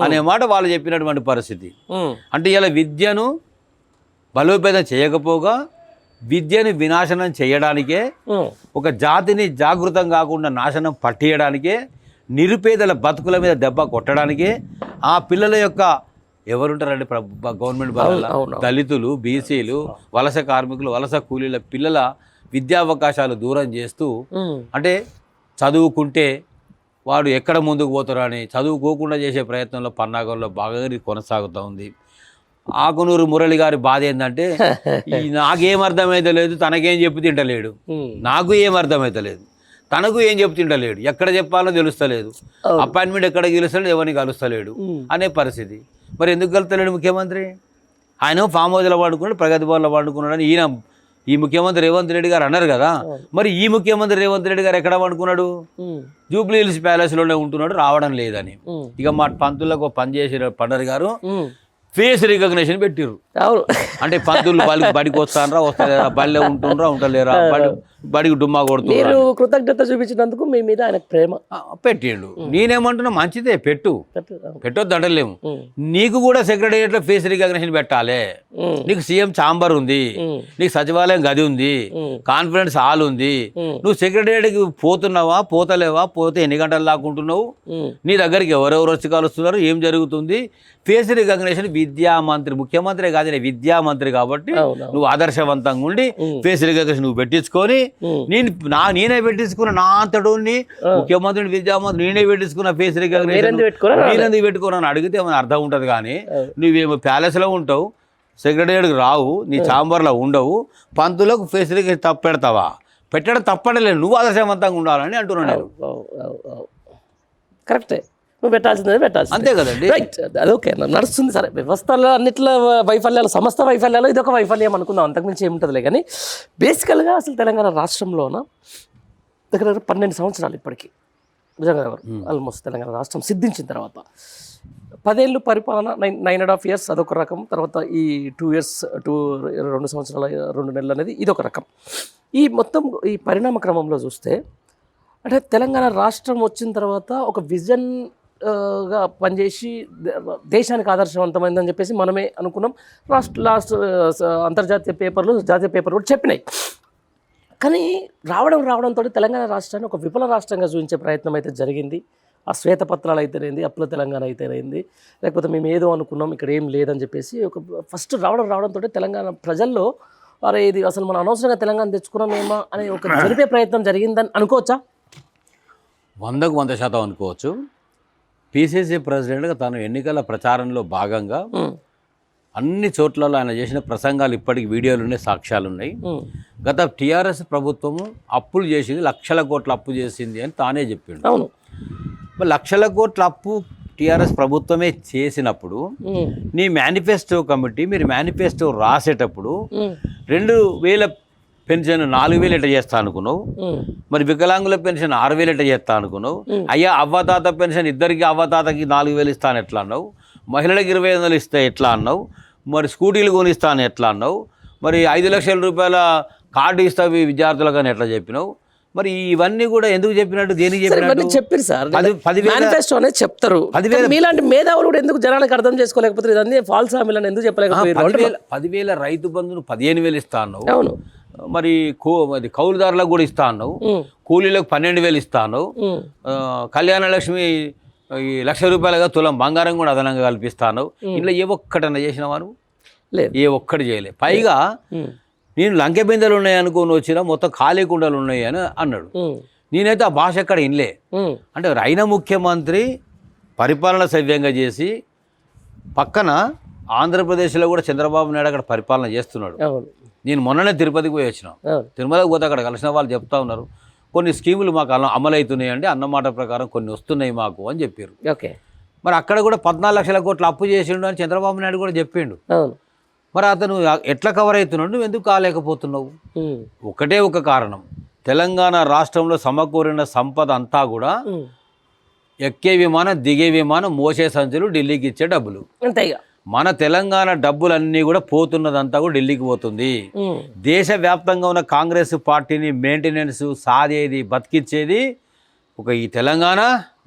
అనే మాట వాళ్ళు చెప్పినటువంటి పరిస్థితి. అంటే ఇలా విద్యను బలోపేతం చేయకపోగా విద్యను వినాశనం చేయడానికే, ఒక జాతిని జాగృతం కాకుండా నాశనం పట్టేయడానికే, నిరుపేదల బతుకుల మీద దెబ్బ కొట్టడానికే, ఆ పిల్లల యొక్క ఎవరుంటారండి గవర్నమెంట్ బల్ల దళితులు, బీసీలు, వలస కార్మికులు, వలస కూలీల పిల్లల విద్యావకాశాలు దూరం చేస్తూ, అంటే చదువుకుంటే వాడు ఎక్కడ ముందుకు పోతారని చదువుకోకుండా చేసే ప్రయత్నంలో పన్నాగంలో బాగా కొనసాగుతూ ఉంది. ఆకునూరు మురళి గారి బాధ ఏంటంటే నాకేం అర్థమైతే లేదు, తనకేం చెప్పు తింటలేడు, నాకు ఏం అర్థమైతే లేదు, తనకు ఏం చెప్పు తింటలేడు, ఎక్కడ చెప్పాలో తెలుస్తలేదు, అపాయింట్మెంట్ ఎక్కడ గెలుస్తలేడు, ఎవరిని కలుస్తలేడు అనే పరిస్థితి. మరి ఎందుకు కలుస్తలేడు ముఖ్యమంత్రి? ఆయన ఫామ్ హౌస్లో వాడుకున్నాడు, ప్రగతి భవన్లో వాడుకున్నాడు అని ఈ ముఖ్యమంత్రి రేవంత్ రెడ్డి గారు అన్నారు కదా. మరి ఈ ముఖ్యమంత్రి రేవంత్ రెడ్డి గారు ఎక్కడ వండుకున్నాడు? జూబ్లీ హిల్స్ ప్యాలెస్లోనే ఉంటున్నాడు, రావడం లేదని. ఇక మా పంతులకు పనిచేసిన పండరి గారు ఫేస్ రికగ్నిషన్ పెట్టిర్రు. అంటే పంతులు బడికి వస్తానరా వస్తలేరా, బడిలో ఉంటుండ్రా ఉంటలేరా, బడికి డుమ్మా కొడుతున్నారు. కృతజ్ఞత చూపించినందుకు మీ మీద ఆయన ప్రేమ పెట్టిండు. నేనేమంటున్నా మంచిదే, పెట్టొద్దు అంటలేము. నీకు కూడా సెక్రటేరియట్లో ఫేస్ రికగ్నిషన్ పెట్టాలి. నీకు సీఎం ఛాంబర్ ఉంది, నీకు సచివాలయం గది ఉంది, కాన్ఫరెన్స్ హాల్ ఉంది. నువ్వు సెక్రటేరియట్కి పోతున్నావా, పోతలేవా, పోతే ఎన్ని గంటలు లాక్కుంటున్నావు, నీ దగ్గరికి ఎవరెవరు వచ్చి కలుస్తున్నారు, ఏం జరుగుతుంది? ఫేస్ రికగ్నిషన్ విద్యామంత్రి, ముఖ్యమంత్రి కాదు విద్యామంత్రి కాబట్టి నువ్వు ఆదర్శవంతంగా ఉండి ఫేస్ రికగ్నిషన్ నువ్వు పెట్టించుకొని, నేనే పెట్టించుకున్న నా అంతటోని ముఖ్యమంత్రిని విద్యామంత్రి నేనే పెట్టించుకున్న ఫేస్ రికగ్నిషన్ నేనెందుకు పెట్టుకున్నాను అడిగితే ఏమైనా అర్థం ఉంటుంది. కానీ నువ్వేమో ప్యాలెస్లో ఉంటావు, సెక్రటేరియట్కి రావు, నీ ఛాంబర్లో ఉండవు, పంతులకు ఫేస్ రికగ్నిషన్ పెడతావా? పెట్టడం తప్పడలేదు, నువ్వు ఆదర్శవంతంగా ఉండాలని అంటున్నాను. కరెక్టే, నువ్వు పెట్టాల్సిందే పెట్టాల్సి, అంతే కదండి. రైట్, అదొకే నడుస్తుంది. సరే, వ్యవస్థలో అన్నిట్లో వైఫల్యాలు, సమస్త వైఫల్యాలు ఇదొక వైఫల్యం అనుకుందాం, అంతకుమించి ఏముంటుందిలే. కానీ బేసికల్గా అసలు తెలంగాణ రాష్ట్రంలోన దగ్గర 12 సంవత్సరాలు ఇప్పటికీ నిజంగా ఆల్మోస్ట్ తెలంగాణ రాష్ట్రం సిద్ధించిన తర్వాత 10 ఏళ్ళు పరిపాలన, 9.5 years అదొక రకం, తర్వాత ఈ 2 years 2 సంవత్సరాల 2 నెలలు అనేది ఇదొక రకం. ఈ మొత్తం ఈ పరిణామ క్రమంలో చూస్తే అంటే తెలంగాణ రాష్ట్రం వచ్చిన తర్వాత ఒక విజన్ గా పనిచేసి దేశానికి ఆదర్శవంతమైందని చెప్పేసి మనమే అనుకున్నాం. లాస్ట్ అంతర్జాతీయ పేపర్లు, జాతీయ పేపర్లు కూడా చెప్పినాయి. కానీ రావడంతో తెలంగాణ రాష్ట్రాన్ని ఒక విఫల రాష్ట్రంగా చూపించే ప్రయత్నం అయితే జరిగింది. ఆ శ్వేతపత్రాలు అయితేనేది, అప్పుల తెలంగాణ అయితేనేది, లేకపోతే మేము ఏదో అనుకున్నాం ఇక్కడ ఏం లేదని చెప్పేసి ఒక ఫస్ట్ రావడంతో తెలంగాణ ప్రజల్లో అరే ఇది అసలు మనం అనవసరంగా తెలంగాణ తెచ్చుకున్నామేమో అనే ఒక జరిపే ప్రయత్నం జరిగిందని అనుకోవచ్చా? 100% అనుకోవచ్చు. పిసిసి ప్రెసిడెంట్గా తను ఎన్నికల ప్రచారంలో భాగంగా అన్ని చోట్లలో ఆయన చేసిన ప్రసంగాలు ఇప్పటికి వీడియోలు ఉన్నాయి, సాక్ష్యాలు ఉన్నాయి. గత టీఆర్ఎస్ ప్రభుత్వము అప్పులు చేసింది, లక్షల కోట్ల అప్పు చేసింది అని తానే చెప్పిండు. అవును, లక్షల కోట్ల అప్పు టీఆర్ఎస్ ప్రభుత్వమే చేసినప్పుడు నీ మేనిఫెస్టో కమిటీ మీరు మేనిఫెస్టో రాసేటప్పుడు 2000 పెన్షన్ 4000 ఎట్లా చేస్తా అనుకున్నావు, మరి వికలాంగుల పెన్షన్ 6000 ఎట్లా చేస్తా అనుకున్నావు, అయ్యా అవ్వతాత పెన్షన్ ఇద్దరికి అవ్వతాతకి 4000 ఇస్తాను ఎట్లా అన్నావు, మహిళలకు 2500 ఇస్తే ఎట్లా అన్నావు, మరి స్కూటీలు కొనిస్తాను ఎట్లా అన్నావు, మరి 5 లక్షల రూపాయల కార్డు ఇస్తావు విద్యార్థులకు అని ఎట్లా చెప్పినావు, మరి ఇవన్నీ కూడా ఎందుకు చెప్పినట్టు, దేనికి చెప్పినట్టు చెప్పారు సార్. 10,000 చెప్తారు. 10,000 మీలాంటి మేధావులు కూడా ఎందుకు జనాలకు అర్థం చేసుకోలేకపోతే ఇదన్నీ ఫాల్స్ హామీలను ఎందుకు చెప్పలేకపోయారు? 10,000 రైతు బంధును 15,000 ఇస్తా అన్నావు. అవును, మరి కౌలుదారులకు కూడా ఇస్తా అన్నావు, కూలీలకు 12,000 ఇస్తా అన్నావు, కళ్యాణ లక్ష్మి 1,00,000 రూపాయలుగా తులం బంగారం కూడా అదనంగా కల్పిస్తాను. ఇంట్లో ఏ ఒక్కటన్నా చేసినవారు లేదు, ఏ ఒక్కటి చేయలే. పైగా నేను లంకె బిందెలు ఉన్నాయి అనుకోని వచ్చినా మొత్తం ఖాళీ కుండలు ఉన్నాయి అని అన్నాడు. నేనైతే ఆ భాష ఎక్కడ వినలే. అంటే అయిన ముఖ్యమంత్రి పరిపాలన సవ్యంగా చేసి పక్కన ఆంధ్రప్రదేశ్లో కూడా చంద్రబాబు నాయుడు అక్కడ పరిపాలన చేస్తున్నాడు. నేను మొన్ననే తిరుపతికి పోయి వచ్చిన, తిరుమలకి పోతే అక్కడ కలిసిన వాళ్ళు చెప్తా ఉన్నారు కొన్ని స్కీములు మాకు అమలవుతున్నాయండి, అన్నమాట ప్రకారం కొన్ని వస్తున్నాయి మాకు అని చెప్పారు. ఓకే, మరి అక్కడ కూడా 14 లక్షల కోట్ల అప్పు చేసిండు అని చంద్రబాబు నాయుడు కూడా చెప్పిండు. మరి అతను ఎట్లా కవర్ అవుతున్నాడు, నువ్వు ఎందుకు కాలేకపోతున్నావు? ఒకటే ఒక కారణం, తెలంగాణ రాష్ట్రంలో సమకూరిన సంపద అంతా కూడా ఎక్కే విమానం దిగే విమానం మోసే సంచులు ఢిల్లీకి ఇచ్చే డబ్బులు. అంతే ఇక. మన తెలంగాణ డబ్బులన్నీ కూడా పోతున్నదంతా కూడా ఢిల్లీకి పోతుంది. దేశవ్యాప్తంగా ఉన్న కాంగ్రెస్ పార్టీని మెయింటెనెన్స్ సాదేది బతికిచ్చేది ఒక ఈ తెలంగాణ,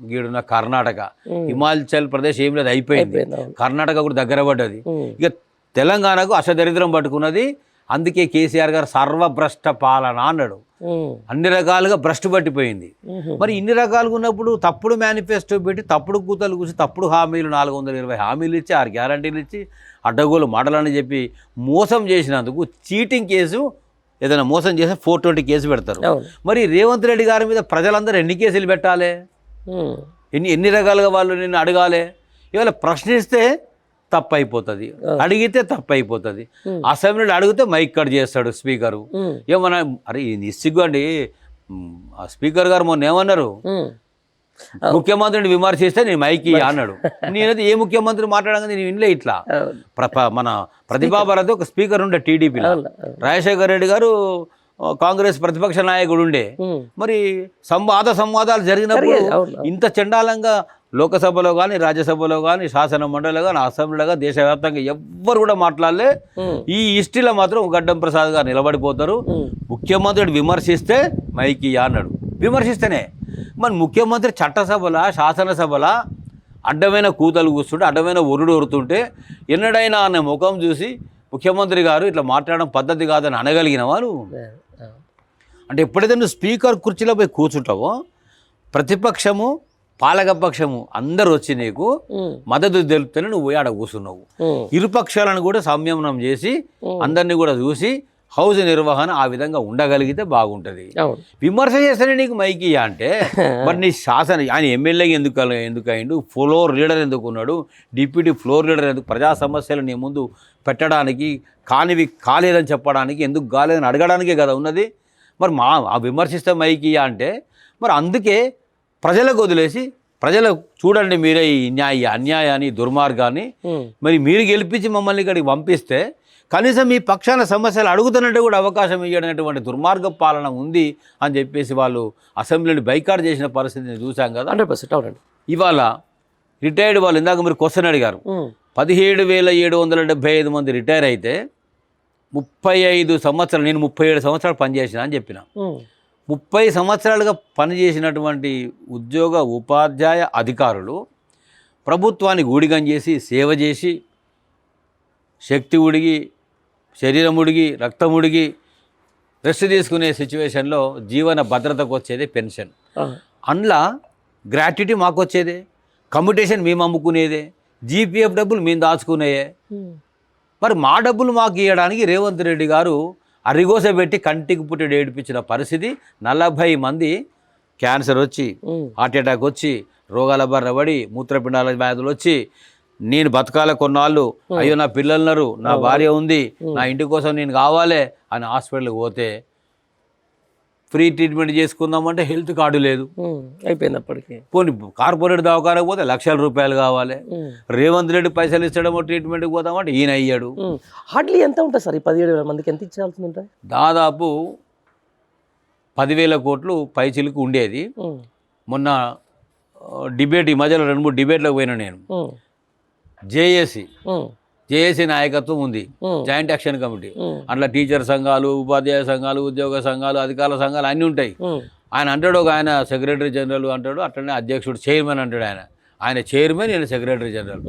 గీడున్న కర్ణాటక, హిమాచల్ ప్రదేశ్ ఏం లేదు, అయిపోయింది. కర్ణాటక కూడా దగ్గర పడ్డది. ఇక తెలంగాణకు అష్టదరిద్రం పట్టుకున్నది. అందుకే కేసీఆర్ గారు సర్వభ్రష్ట పాలన అన్నాడు. అన్ని రకాలుగా భ్రష్టు పట్టిపోయింది. మరి ఇన్ని రకాలుగా ఉన్నప్పుడు తప్పుడు మేనిఫెస్టో పెట్టి తప్పుడు కూతలు కూసి తప్పుడు హామీలు 420 హామీలు ఇచ్చి 6 గ్యారంటీలు ఇచ్చి అడ్డగోలు మాటలని చెప్పి మోసం చేసినందుకు చీటింగ్ కేసు, ఏదైనా మోసం చేస్తే 420 కేసు పెడతారు. మరి రేవంత్ రెడ్డి గారి మీద ప్రజలందరూ ఎన్ని కేసులు పెట్టాలి? ఎన్ని రకాలుగా వాళ్ళు నిన్ను అడగాలి? ఇవాళ ప్రశ్నిస్తే తప్పు అయిపోతుంది, అడిగితే తప్పు అయిపోతుంది. అసెంబ్లీలో అడిగితే మైక్ కట్ చేస్తాడు స్పీకరు. ఏమన్నా అరే నిస్సిగ్గు అండి. ఆ స్పీకర్ గారు మొన్న ఏమన్నారు, ముఖ్యమంత్రిని విమర్శిస్తే నేను మైక్ అన్నాడు. నేనైతే ఏ ముఖ్యమంత్రి మాట్లాడగా నేను వినలే. ఇట్లా మన ప్రతిభా భారతి ఒక స్పీకర్ ఉండే టీడీపీలో, రాజశేఖర్ రెడ్డి గారు కాంగ్రెస్ ప్రతిపక్ష నాయకుడు ఉండే. మరి సంవాదాలు జరిగినప్పుడు ఇంత చండాలంగా లోకసభలో కానీ, రాజ్యసభలో కానీ, శాసన మండలిలో కానీ, అసెంబ్లీలో కానీ, దేశవ్యాప్తంగా ఎవ్వరు కూడా మాట్లాడలే. ఈ హిస్టరీలో మాత్రం గడ్డం ప్రసాద్ గారు నిలబడిపోతారు. ముఖ్యమంత్రిని విమర్శిస్తే మైకి అన్నాడు. విమర్శిస్తేనే మరి ముఖ్యమంత్రి చట్టసభల, శాసనసభల అడ్డమైన కూతలు కూస్తుంటే, అడ్డమైన ఒరుడు ఒరుతుంటే ఎన్నడైనా అన్న ముఖం చూసి ముఖ్యమంత్రి గారు ఇట్లా మాట్లాడడం పద్ధతి కాదని అనగలిగిన వారు. అంటే ఎప్పుడైతే నువ్వు స్పీకర్ కుర్చీలో పోయి కూర్చుంటావో ప్రతిపక్షము, పాలకపక్షము అందరు వచ్చి నీకు మద్దతు తెలుపుతూనే నువ్వు పోయి ఆడ కూర్చున్నావు. ఇరుపక్షాలను కూడా సంయమనం చేసి అందరినీ కూడా చూసి హౌస్ నిర్వహణ ఆ విధంగా ఉండగలిగితే బాగుంటుంది. విమర్శ చేస్తేనే నీకు మైకి అంటే మరి నీ శాసన ఆయన ఎమ్మెల్యే ఎందుకు అయిండు, ఫ్లోర్ లీడర్ ఎందుకు ఉన్నాడు, డిప్యూటీ ఫ్లోర్ లీడర్ ఎందుకు, ప్రజా సమస్యలు నీ ముందు పెట్టడానికి, కానివి కాలేదని చెప్పడానికి, ఎందుకు కాలేదని అడగడానికే కదా ఉన్నది. మరి ఆ విమర్శిస్తే మైకి అంటే మరి అందుకే ప్రజలకు వదిలేసి ప్రజలు చూడండి మీరే ఈ అన్యాయాన్ని, దుర్మార్గాన్ని మరి మీరు గెలిపించి మమ్మల్ని ఇక్కడికి పంపిస్తే కనీసం మీ పక్షాన సమస్యలు అడుగుతున్నట్టు కూడా అవకాశం ఇవ్వనటువంటి దుర్మార్గ పాలన ఉంది అని చెప్పేసి వాళ్ళు అసెంబ్లీని బైకాట్ చేసిన పరిస్థితిని చూసాం కదా. 100% అవునండి. ఇవాళ రిటైర్డ్ వాళ్ళు ఇందాక మీరు క్వశ్చన్ అడిగారు, 17,775 మంది రిటైర్ అయితే 35 సంవత్సరాలు, నేను 37 సంవత్సరాలు పనిచేసిన అని చెప్పిన. 30 సంవత్సరాలుగా పనిచేసినటువంటి ఉద్యోగ ఉపాధ్యాయ అధికారులు ప్రభుత్వానికి ఊడిగం చేసి, సేవ చేసి, శక్తి ఉడిగి, శరీరం ఉడిగి, రక్తం ఉడిగి రెస్ట్ తీసుకునే సిచ్యువేషన్లో జీవన భద్రతకు వచ్చేదే పెన్షన్. అందులో గ్రాట్యుటీ మాకు వచ్చేదే, కమ్యూటేషన్ మేము అమ్ముకునేదే, జీపీఎఫ్ డబ్బులు మేము దాచుకునేయే. మరి మా డబ్బులు మాకు ఇవ్వడానికి రేవంత్ రెడ్డి గారు అరిగోస పెట్టి కంటికి పుట్టి ఏడిపించిన పరిస్థితి. 40 మంది క్యాన్సర్ వచ్చి, హార్ట్అటాక్ వచ్చి, రోగాల బారిన పడి, మూత్రపిండాల వ్యాధులు వచ్చి, నేను బతకాల కొన్నాళ్ళు, అయ్యో నా పిల్లలున్నారు, నా భార్య ఉంది, నా ఇంటి కోసం నేను కావాలి అని హాస్పిటల్కి పోతే ఫ్రీ ట్రీట్మెంట్ చేసుకుందామంటే హెల్త్ కార్డు లేదు, అయిపోయినప్పటికీ. పోనీ కార్పొరేట్ దవాఖానకు పోతే లక్షల రూపాయలు కావాలి. రేవంత్ రెడ్డి పైసలు ఇచ్చడమో ట్రీట్మెంట్కి పోతామంటే ఈయన అయ్యాడు. హార్డ్లీ ఎంత ఉంటుంది సార్? ఈ 17,000 మందికి ఎంత ఇచ్చాల్సి ఉంటుంది? దాదాపు 10,000 కోట్లు పైచిలకు ఉండేది. మొన్న డిబేట్, ఈ మధ్యలో 2-3 డిబేట్లకు పోయినా నేను. జేఏసీ నాయకత్వం ఉంది, జాయింట్ యాక్షన్ కమిటీ. అట్లా టీచర్ సంఘాలు, ఉపాధ్యాయ సంఘాలు, ఉద్యోగ సంఘాలు, అధికారుల సంఘాలు అన్నీ ఉంటాయి. ఆయన అంటాడు, ఒక ఆయన సెక్రటరీ జనరల్ అంటాడు, అట్లనే అధ్యక్షుడు, చైర్మన్ అంటాడు. ఆయన చైర్మన్, నేను సెక్రటరీ జనరల్.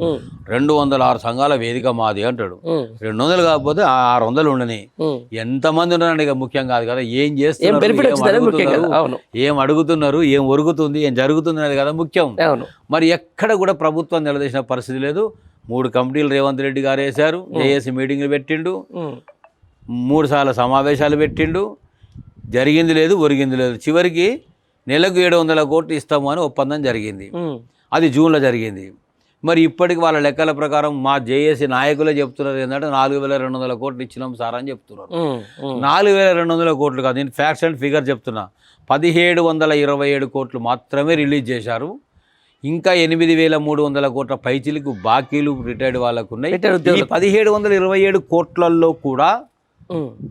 206 సంఘాల వేదిక మాది అంటాడు. 200 కాకపోతే 600 ఉండని. ఎంతమంది ఉన్నారండి, ఇక ముఖ్యం కాదు కదా. ఏం చేస్తున్నారు, ఏం అడుగుతున్నారు, ఏం ఒరుగుతుంది, ఏం జరుగుతుంది అనేది కదా ముఖ్యం. మరి ఎక్కడ కూడా ప్రభుత్వం నిలదీసిన పరిస్థితి లేదు. 3 కమిటీలు రేవంత్ రెడ్డి గారు వేశారు. జేఏసీ మీటింగ్లు పెట్టిండు, 3 సార్లు సమావేశాలు పెట్టిండు. జరిగింది లేదు, ఒరిగింది లేదు. చివరికి నెలకు 700 కోట్లు ఇస్తాము అని ఒప్పందం జరిగింది. అది జూన్లో జరిగింది. మరి ఇప్పటికి వాళ్ళ లెక్కల ప్రకారం మా జేఏసీ నాయకులే చెప్తున్నారు ఏంటంటే 4,200 కోట్లు ఇచ్చినాం సార్ అని చెప్తున్నారు. 4,200 కోట్లు కాదు, నేను ఫ్యాక్ట్స్ అండ్ ఫిగర్ చెప్తున్నా. 1,727 కోట్లు మాత్రమే రిలీజ్ చేశారు. ఇంకా 8,300 కోట్ల పైచిలకు బాకీలు రిటైర్డ్ వాళ్ళకు ఉన్నాయి. ఈ 1,727 కోట్లలో కూడా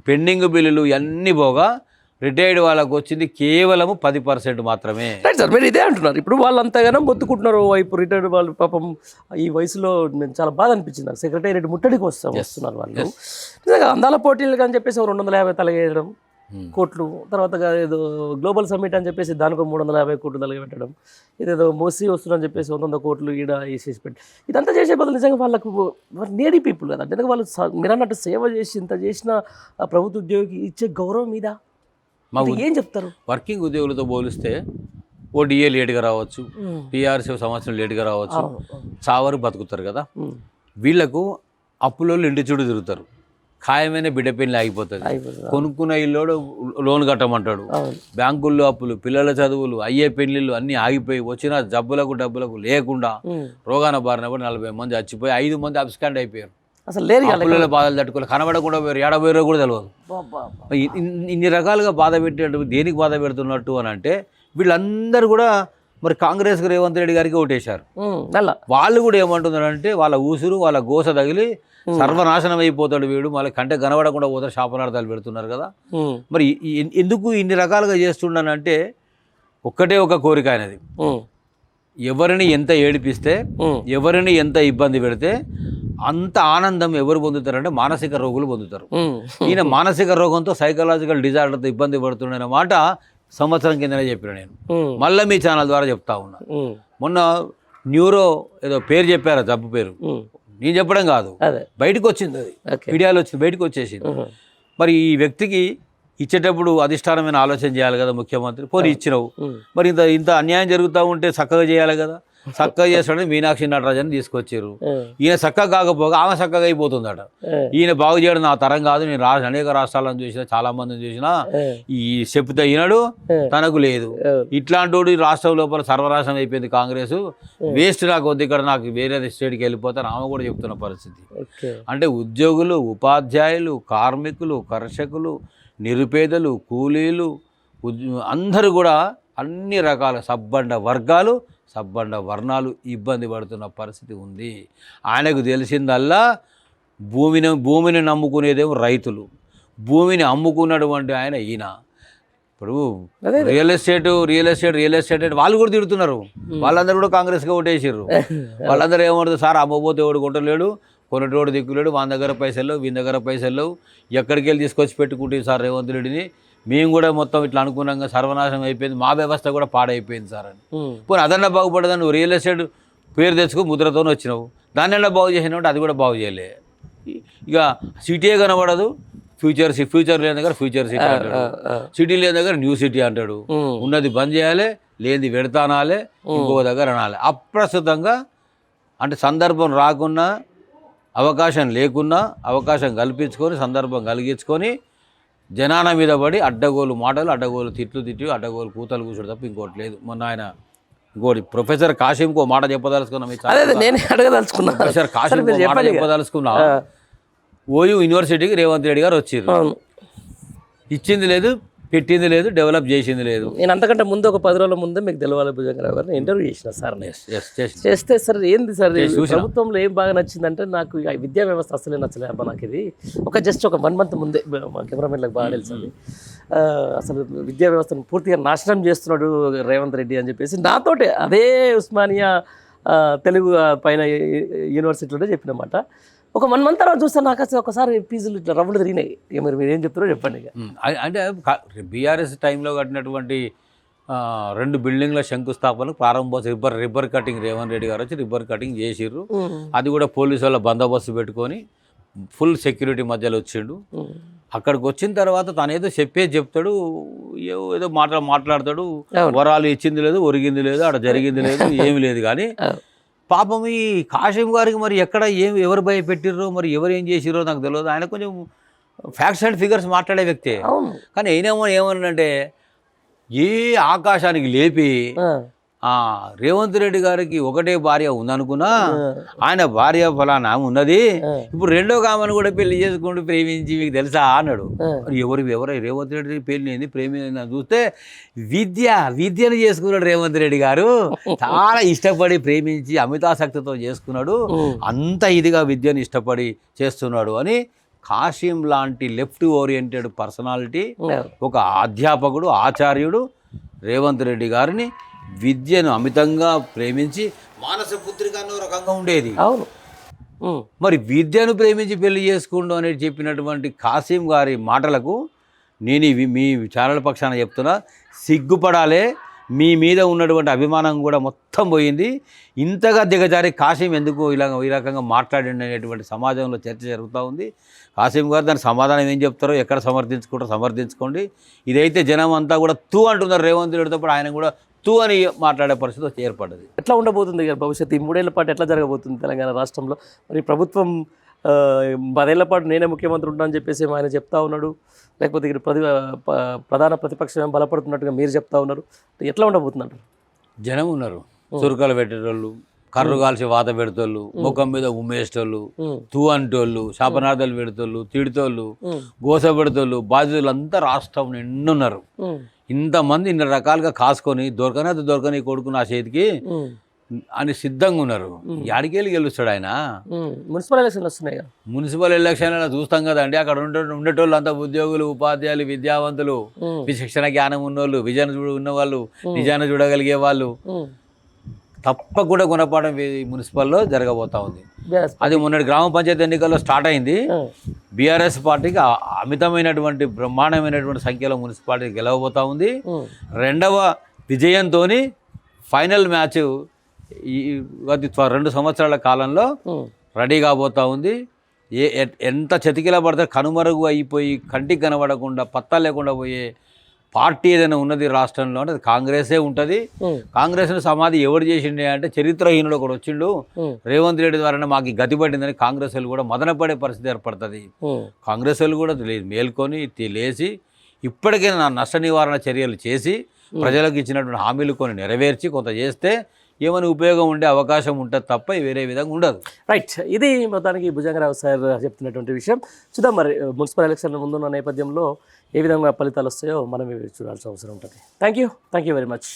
పెండింగ్ బిల్లులు అన్నీ పోగా రిటైర్డ్ వాళ్ళకు వచ్చింది కేవలము 10% మాత్రమే. రైట్ సార్, మీరు ఇదే అంటున్నారు. ఇప్పుడు వాళ్ళు అంతగానో మొత్తుకుంటున్నారు, వైపు రిటైర్డ్ వాళ్ళు పాపం ఈ వయసులో నేను చాలా బాధ అనిపించింది నాకు. సెక్రటేరియట్ ముట్టడికి వస్తున్నారు వాళ్ళు. నిజంగా అందాల పోటీలు అని చెప్పేసి 250 తలగేయడం కోట్లు, తర్వాత ఏదో గ్లోబల్ సమ్మిట్ అని చెప్పేసి దానికి 350 కోట్లు తలగబెట్టడం, ఇదేదో మోసీ వస్తుందని చెప్పేసి 100 కోట్లు ఈడ వేసేసి పెట్టి ఇదంతా చేసే బదులు నిజంగా వాళ్ళకు నేడీ పీపుల్ కదా, అంటే వాళ్ళు మీరు అన్నట్టు సేవ చేసి ఇంత చేసిన ప్రభుత్వ ఉద్యోగికి ఇచ్చే గౌరవం మీద ఏం చెప్తారు? వర్కింగ్ ఉద్యోగులతో పోలిస్తే ఓ డిఏ లేట్గా రావచ్చు, పిఆర్సీ సంవత్సరం లేట్గా రావచ్చు, చావరు బతుకుతారు కదా. వీళ్లకు అప్పులో ఇంటి చుట్టూ తిరుగుతారు, ఖాయమైన బిడ్డ పెళ్లి ఆగిపోతుంది, కొనుక్కున్న ఇల్లు లోన్ కట్టమంటాడు, బ్యాంకుల్లో అప్పులు, పిల్లల చదువులు, అయ్యే పెళ్లిళ్ళు అన్నీ ఆగిపోయి వచ్చిన జబ్బులకు డబ్బులకు లేకుండా రోగాన బారిన పడి 40 మంది చచ్చిపోయి 5 మంది అబ్స్కాండ్ అయిపోయారు. అసలు లేరు పిల్లల బాధలు తట్టుకోవాలి, కనబడకుండా పోయారు, ఏడబోయారో కూడా తెలియదు. ఇన్ని రకాలుగా బాధ పెట్టేటప్పుడు దేనికి బాధ పెడుతున్నట్టు అని అంటే వీళ్ళందరూ కూడా మరి కాంగ్రెస్కి రేవంత్ రెడ్డి గారికి ఓటేశారు. వాళ్ళు కూడా ఏమంటున్నారంటే వాళ్ళ ఊసురు వాళ్ళ గోస తగిలి సర్వనాశనం అయిపోతాడు వీడు, మళ్ళీ కంటే కనబడకుండా పోతాడు, శాపనార్థాలు పెడుతున్నారు కదా. మరి ఎందుకు ఇన్ని రకాలుగా చేస్తుండనంటే ఒక్కటే ఒక కోరిక ఆయనది, ఎవరిని ఎంత ఏడిపిస్తే ఎవరిని ఎంత ఇబ్బంది పెడితే అంత ఆనందం ఎవరు పొందుతారంటే మానసిక రోగులు పొందుతారు. ఈయన మానసిక రోగంతో సైకలాజికల్ డిజార్డర్తో ఇబ్బంది పడుతున్న మాట సంవత్సరం కిందనే చెప్పిన నేను, మళ్ళీ మీ ఛానల్ ద్వారా చెప్తా ఉన్నా. మొన్న న్యూరో ఏదో పేరు చెప్పారా, జబ్బు పేరు నేను చెప్పడం కాదు, బయటకు వచ్చింది, అది మీడియాలో వచ్చింది, బయటకు వచ్చేసింది. మరి ఈ వ్యక్తికి ఇచ్చేటప్పుడు అధిష్టానమైన ఆలోచన చేయాలి కదా ముఖ్యమంత్రి, పోనీ ఇచ్చినావు, మరి ఇంత అన్యాయం జరుగుతూ ఉంటే చక్కగా చేయాలి కదా. చక్కగా చేస్తాడని మీనాక్షి నటరాజన్ తీసుకొచ్చారు. ఈయన చక్కగా కాకపోగా ఆమె చక్కగా అయిపోతుందట. ఈయన బాగు చేయడం నా తరం కాదు, నేను అనేక రాష్ట్రాలను చూసినా, చాలా మందిని చూసినా, ఈ చెప్తే ఈనాడు తనకు లేదు, ఇట్లాంటి రాష్ట్రం లోపల సర్వనాశనం అయిపోయింది కాంగ్రెస్, వేస్ట్ నాకు వద్దు, ఇక్కడ నాకు వేరే స్టేట్కి వెళ్ళిపోతాను ఆమె కూడా చెప్తున్న పరిస్థితి. అంటే ఉద్యోగులు, ఉపాధ్యాయులు, కార్మికులు, కర్షకులు, నిరుపేదలు, కూలీలు అందరూ కూడా అన్ని రకాల సబ్బండ వర్గాలు, సబ్బండ వర్ణాలు ఇబ్బంది పడుతున్న పరిస్థితి ఉంది. ఆయనకు తెలిసిందల్లా భూమిని నమ్ముకునేదేమో రైతులు, భూమిని అమ్ముకున్నటువంటి ఆయన ఈయన. ఇప్పుడు రియల్ ఎస్టేట్ వాళ్ళు కూడా తిడుతున్నారు, వాళ్ళందరూ కూడా కాంగ్రెస్గా ఓటేసారు. వాళ్ళందరూ ఏమంటారు, సార్ అమ్మబోతే ఎవడు కొంటలేడు, కొనేటోడు దిక్కులేడు, మన దగ్గర పైసలు వీని దగ్గర పైసలు ఎక్కడికి వెళ్ళి తీసుకొచ్చి పెట్టుకుంటుంది సార్ రేవంత్ రెడ్డిని, మేము కూడా మొత్తం ఇట్లా అనుకున్నాక సర్వనాశనం అయిపోయింది, మా వ్యవస్థ కూడా పాడైపోయింది సార్ అని. పోనీ అదన్నా బాగుపడదని నువ్వు రియల్ ఎస్టేట్ పేరు తెచ్చుకో ముద్రతోనే వచ్చినావు, దాన్నైనా బాగు చేసినావు, అది కూడా బాగు చేయలే. ఇక సిటీయే కనబడదు, ఫ్యూచర్ లేని దగ్గర ఫ్యూచర్ సిటీ అంటాడు, సిటీ లేని దగ్గర న్యూ సిటీ అంటాడు. ఉన్నది బంద్ చేయాలి, లేనిది పెడతానాలే, ఇంకొక దగ్గర అనాలి. అప్రస్తుతంగా అంటే సందర్భం రాకున్నా, అవకాశం లేకున్నా అవకాశం కల్పించుకొని, సందర్భం కలిగించుకొని జనాన మీద పడి అడ్డగోలు మాటలు, అడ్డగోలు తిట్టి, అడ్డగోలు కూతలు కూర్చోడు తప్ప ఇంకోటి లేదు. మొన్న ఆయన ఇంకోటి ప్రొఫెసర్ కాశీంకో మాట చెప్పదలుచుకున్నా, ప్రొఫెసర్ కాశీంకో మాట చెప్పదలుచుకున్నా. ఓయూ యూనివర్సిటీకి రేవంత్ రెడ్డి గారు వచ్చారు, ఇచ్చింది లేదు, పెట్టింది లేదు, డెవలప్ చేసింది లేదు. నేను అంతకంటే ముందు ఒక 10 రోజుల ముందే మీకు తెలవాలి భుజంగరావు గారిని ఇంటర్వ్యూ చేసిన సార్. చేస్తే సార్ ఏంది సార్ ప్రభుత్వంలో ఏం బాగా నచ్చిందంటే, నాకు విద్యా వ్యవస్థ అసలే నచ్చలే అబ్బా నాకు. ఇది జస్ట్ ఒక 1 month ముందే మా కెమెరామెన్లకు బాగా తెలుసు, అసలు విద్యా వ్యవస్థను పూర్తిగా నాశనం చేస్తున్నాడు రేవంత్ రెడ్డి అని చెప్పేసి నాతోటే అదే ఉస్మానియా తెలుగు పైన యూనివర్సిటీలోనే చెప్పినమాట. ఒక 1 month తర్వాత చూస్తే నాకు అసలు ఒకసారి ఫీజులు ఇట్లా రవ్వులు తిరిగినాయి. మీరు ఏం చెప్తారో చెప్పండి. అంటే బీఆర్ఎస్ టైంలో కట్టినటువంటి 2 బిల్డింగ్ల శంకుస్థాపనకు ప్రారంభోత్సవం రిబ్బర్ కటింగ్ రేవంత్ రెడ్డి గారు వచ్చి రిబ్బర్ కటింగ్ చేసిర్రు. అది కూడా పోలీసు వాళ్ళ బందోబస్తు పెట్టుకొని ఫుల్ సెక్యూరిటీ మధ్యలో వచ్చిండు. అక్కడికి వచ్చిన తర్వాత తను ఏదో చెప్తాడు, ఏదో మాట్లాడతాడు, వరాలు ఇచ్చింది లేదు, ఒరిగింది లేదు, అక్కడ జరిగింది లేదు, ఏమి లేదు. కానీ పాపం ఈ కాశీం గారికి మరి ఎక్కడ ఎవరు భయపెట్టిర్రో, మరి ఎవరు ఏం చేసిర్రో నాకు తెలియదు. ఆయన కొంచెం ఫ్యాక్ట్స్ అండ్ ఫిగర్స్ మాట్లాడే వ్యక్తే. కానీ ఏమనంటే ఏ ఆకాశానికి లేపి రేవంత్ రెడ్డి గారికి ఒకటే భార్య ఉందనుకున్నా, ఆయన భార్య ఫలానా ఉన్నది, ఇప్పుడు రెండో కామను కూడా పెళ్లి చేసుకుంటూ ప్రేమించి మీకు తెలుసా అన్నాడు. ఎవరు రేవంత్ రెడ్డి పెళ్లి ఏంది, ప్రేమి చూస్తే విద్యను చేసుకున్నాడు రేవంత్ రెడ్డి గారు. చాలా ఇష్టపడి ప్రేమించి అమితాసక్తితో చేసుకున్నాడు, అంత ఇదిగా విద్యను ఇష్టపడి చేస్తున్నాడు అని కాశీం లాంటి లెఫ్ట్ ఓరియంటెడ్ పర్సనాలిటీ ఒక అధ్యాపకుడు ఆచార్యుడు రేవంత్ రెడ్డి గారిని విద్యను అమితంగా ప్రేమించి మానస పుత్రిక అన్న రకంగా ఉండేది. అవును. మరి విద్యను ప్రేమించి పెళ్లి చేసుకుంటూ అనేది చెప్పినటువంటి కాశీం గారి మాటలకు నేను ఇవి మీ ఛానల్ పక్షాన చెప్తున్నా, సిగ్గుపడాలే. మీ మీద ఉన్నటువంటి అభిమానం కూడా మొత్తం పోయింది. ఇంతగా దిగజారి కాశీం ఎందుకు ఈ రకంగా మాట్లాడండి అనేటువంటి సమాజంలో చర్చ జరుగుతూ ఉంది. కాశీం గారు దానికి సమాధానం ఏం చెప్తారో, ఎక్కడ సమర్థించుకుంటారో సమర్థించుకోండి. ఇదైతే జనం అంతా కూడా తూ అంటున్నారు రేవంత్ రెడ్డితో పాటు, ఆయన కూడా తూ అని మాట్లాడే పరిస్థితి ఏర్పడ్డది. ఎట్లా ఉండబోతుంది భవిష్యత్తు? ఈ 3 ఏళ్ల పాటు ఎట్లా జరగబోతుంది తెలంగాణ రాష్ట్రంలో? మరి ప్రభుత్వం 10 ఏళ్ల పాటు నేనే ముఖ్యమంత్రి ఉంటా అని చెప్పేసి ఆయన చెప్తా ఉన్నాడు, లేకపోతే ఇక్కడ ప్రధాన ప్రతిపక్షం బలపడుతున్నట్టుగా మీరు చెప్తా ఉన్నారు. ఎట్లా ఉండబోతున్నారు? జనం ఉన్నారు, చురుకలు పెట్టేటోళ్ళు, కర్రు కాల్చి వాత పెడతోళ్ళు, ముఖం మీద ఉమ్మేసేటోళ్ళు, తూ అంటోళ్ళు, శాపనార్థాలు పెడతోళ్ళు, తిడితోళ్ళు, గోస పెడతోళ్ళు, బాధితులు అంతా రాష్ట్రం నిండున్నారు. ఇంతమంది ఇన్ని రకాలుగా కాసుకొని దొరకని కొడుకు నా చేతికి అని సిద్ధంగా ఉన్నారు. యాడికెళ్ళి గెలుస్తాడు ఆయన? మున్సిపల్ ఎలక్షన్లు వస్తున్నాయి కదా. మున్సిపల్ ఎలక్షన్లు చూస్తాం కదండి. అక్కడ ఉండేటోళ్ళు అంతా ఉద్యోగులు, ఉపాధ్యాయులు, విద్యావంతులు, విశిక్షణ జ్ఞానం ఉన్నోళ్ళు, విజయాన్ని ఉన్నవాళ్ళు, నిజాన్ని చూడగలిగే వాళ్ళు. తప్పకుండా గుణపాఠం మున్సిపల్లో జరగబోతా ఉంది. అది మొన్నటి గ్రామ పంచాయతీ ఎన్నికల్లో స్టార్ట్ అయింది. బీఆర్ఎస్ పార్టీకి అమితమైనటువంటి బ్రహ్మాండమైనటువంటి సంఖ్యలో మున్సిపాలిటీ గెలవబోతా ఉంది. రెండవ విజయంతో ఫైనల్ మ్యాచ్ ఈ 2 సంవత్సరాల కాలంలో రెడీ కాబోతా ఉంది. ఎంత చతికిల పడితే కనుమరుగు అయిపోయి కంటికి కనబడకుండా పత్తా లేకుండా పోయే పార్టీ ఏదైనా ఉన్నది రాష్ట్రంలో అంటే అది కాంగ్రెసే ఉంటుంది. కాంగ్రెస్ను సమాధి ఎవరు చేసిండే అంటే చరిత్రహీనుడు ఒకడు వచ్చిండు, రేవంత్ రెడ్డి ద్వారా మాకు గతి పట్టిందని కాంగ్రెస్ వాళ్ళు కూడా మదనపడే పరిస్థితి ఏర్పడుతుంది. కాంగ్రెస్ వాళ్ళు కూడా మేల్కొని లేచి ఇప్పటికైనా నష్ట నివారణ చర్యలు చేసి ప్రజలకు ఇచ్చినటువంటి హామీలు కొన్ని నెరవేర్చి కొంత చేస్తే ఏమైనా ఉపయోగం ఉండే అవకాశం ఉంటుంది తప్ప వేరే విధంగా ఉండదు. రైట్, ఇది మొత్తానికి భుజంగరావు సార్ చెప్తున్నటువంటి విషయం. చూద్దాం మరి మున్సిపల్ ఎలక్షన్ ముందున్న నేపథ్యంలో ఏ విధంగా ఫలితాలు వస్తాయో మనం చూడాల్సిన అవసరం ఉంటుంది. Thank you very much.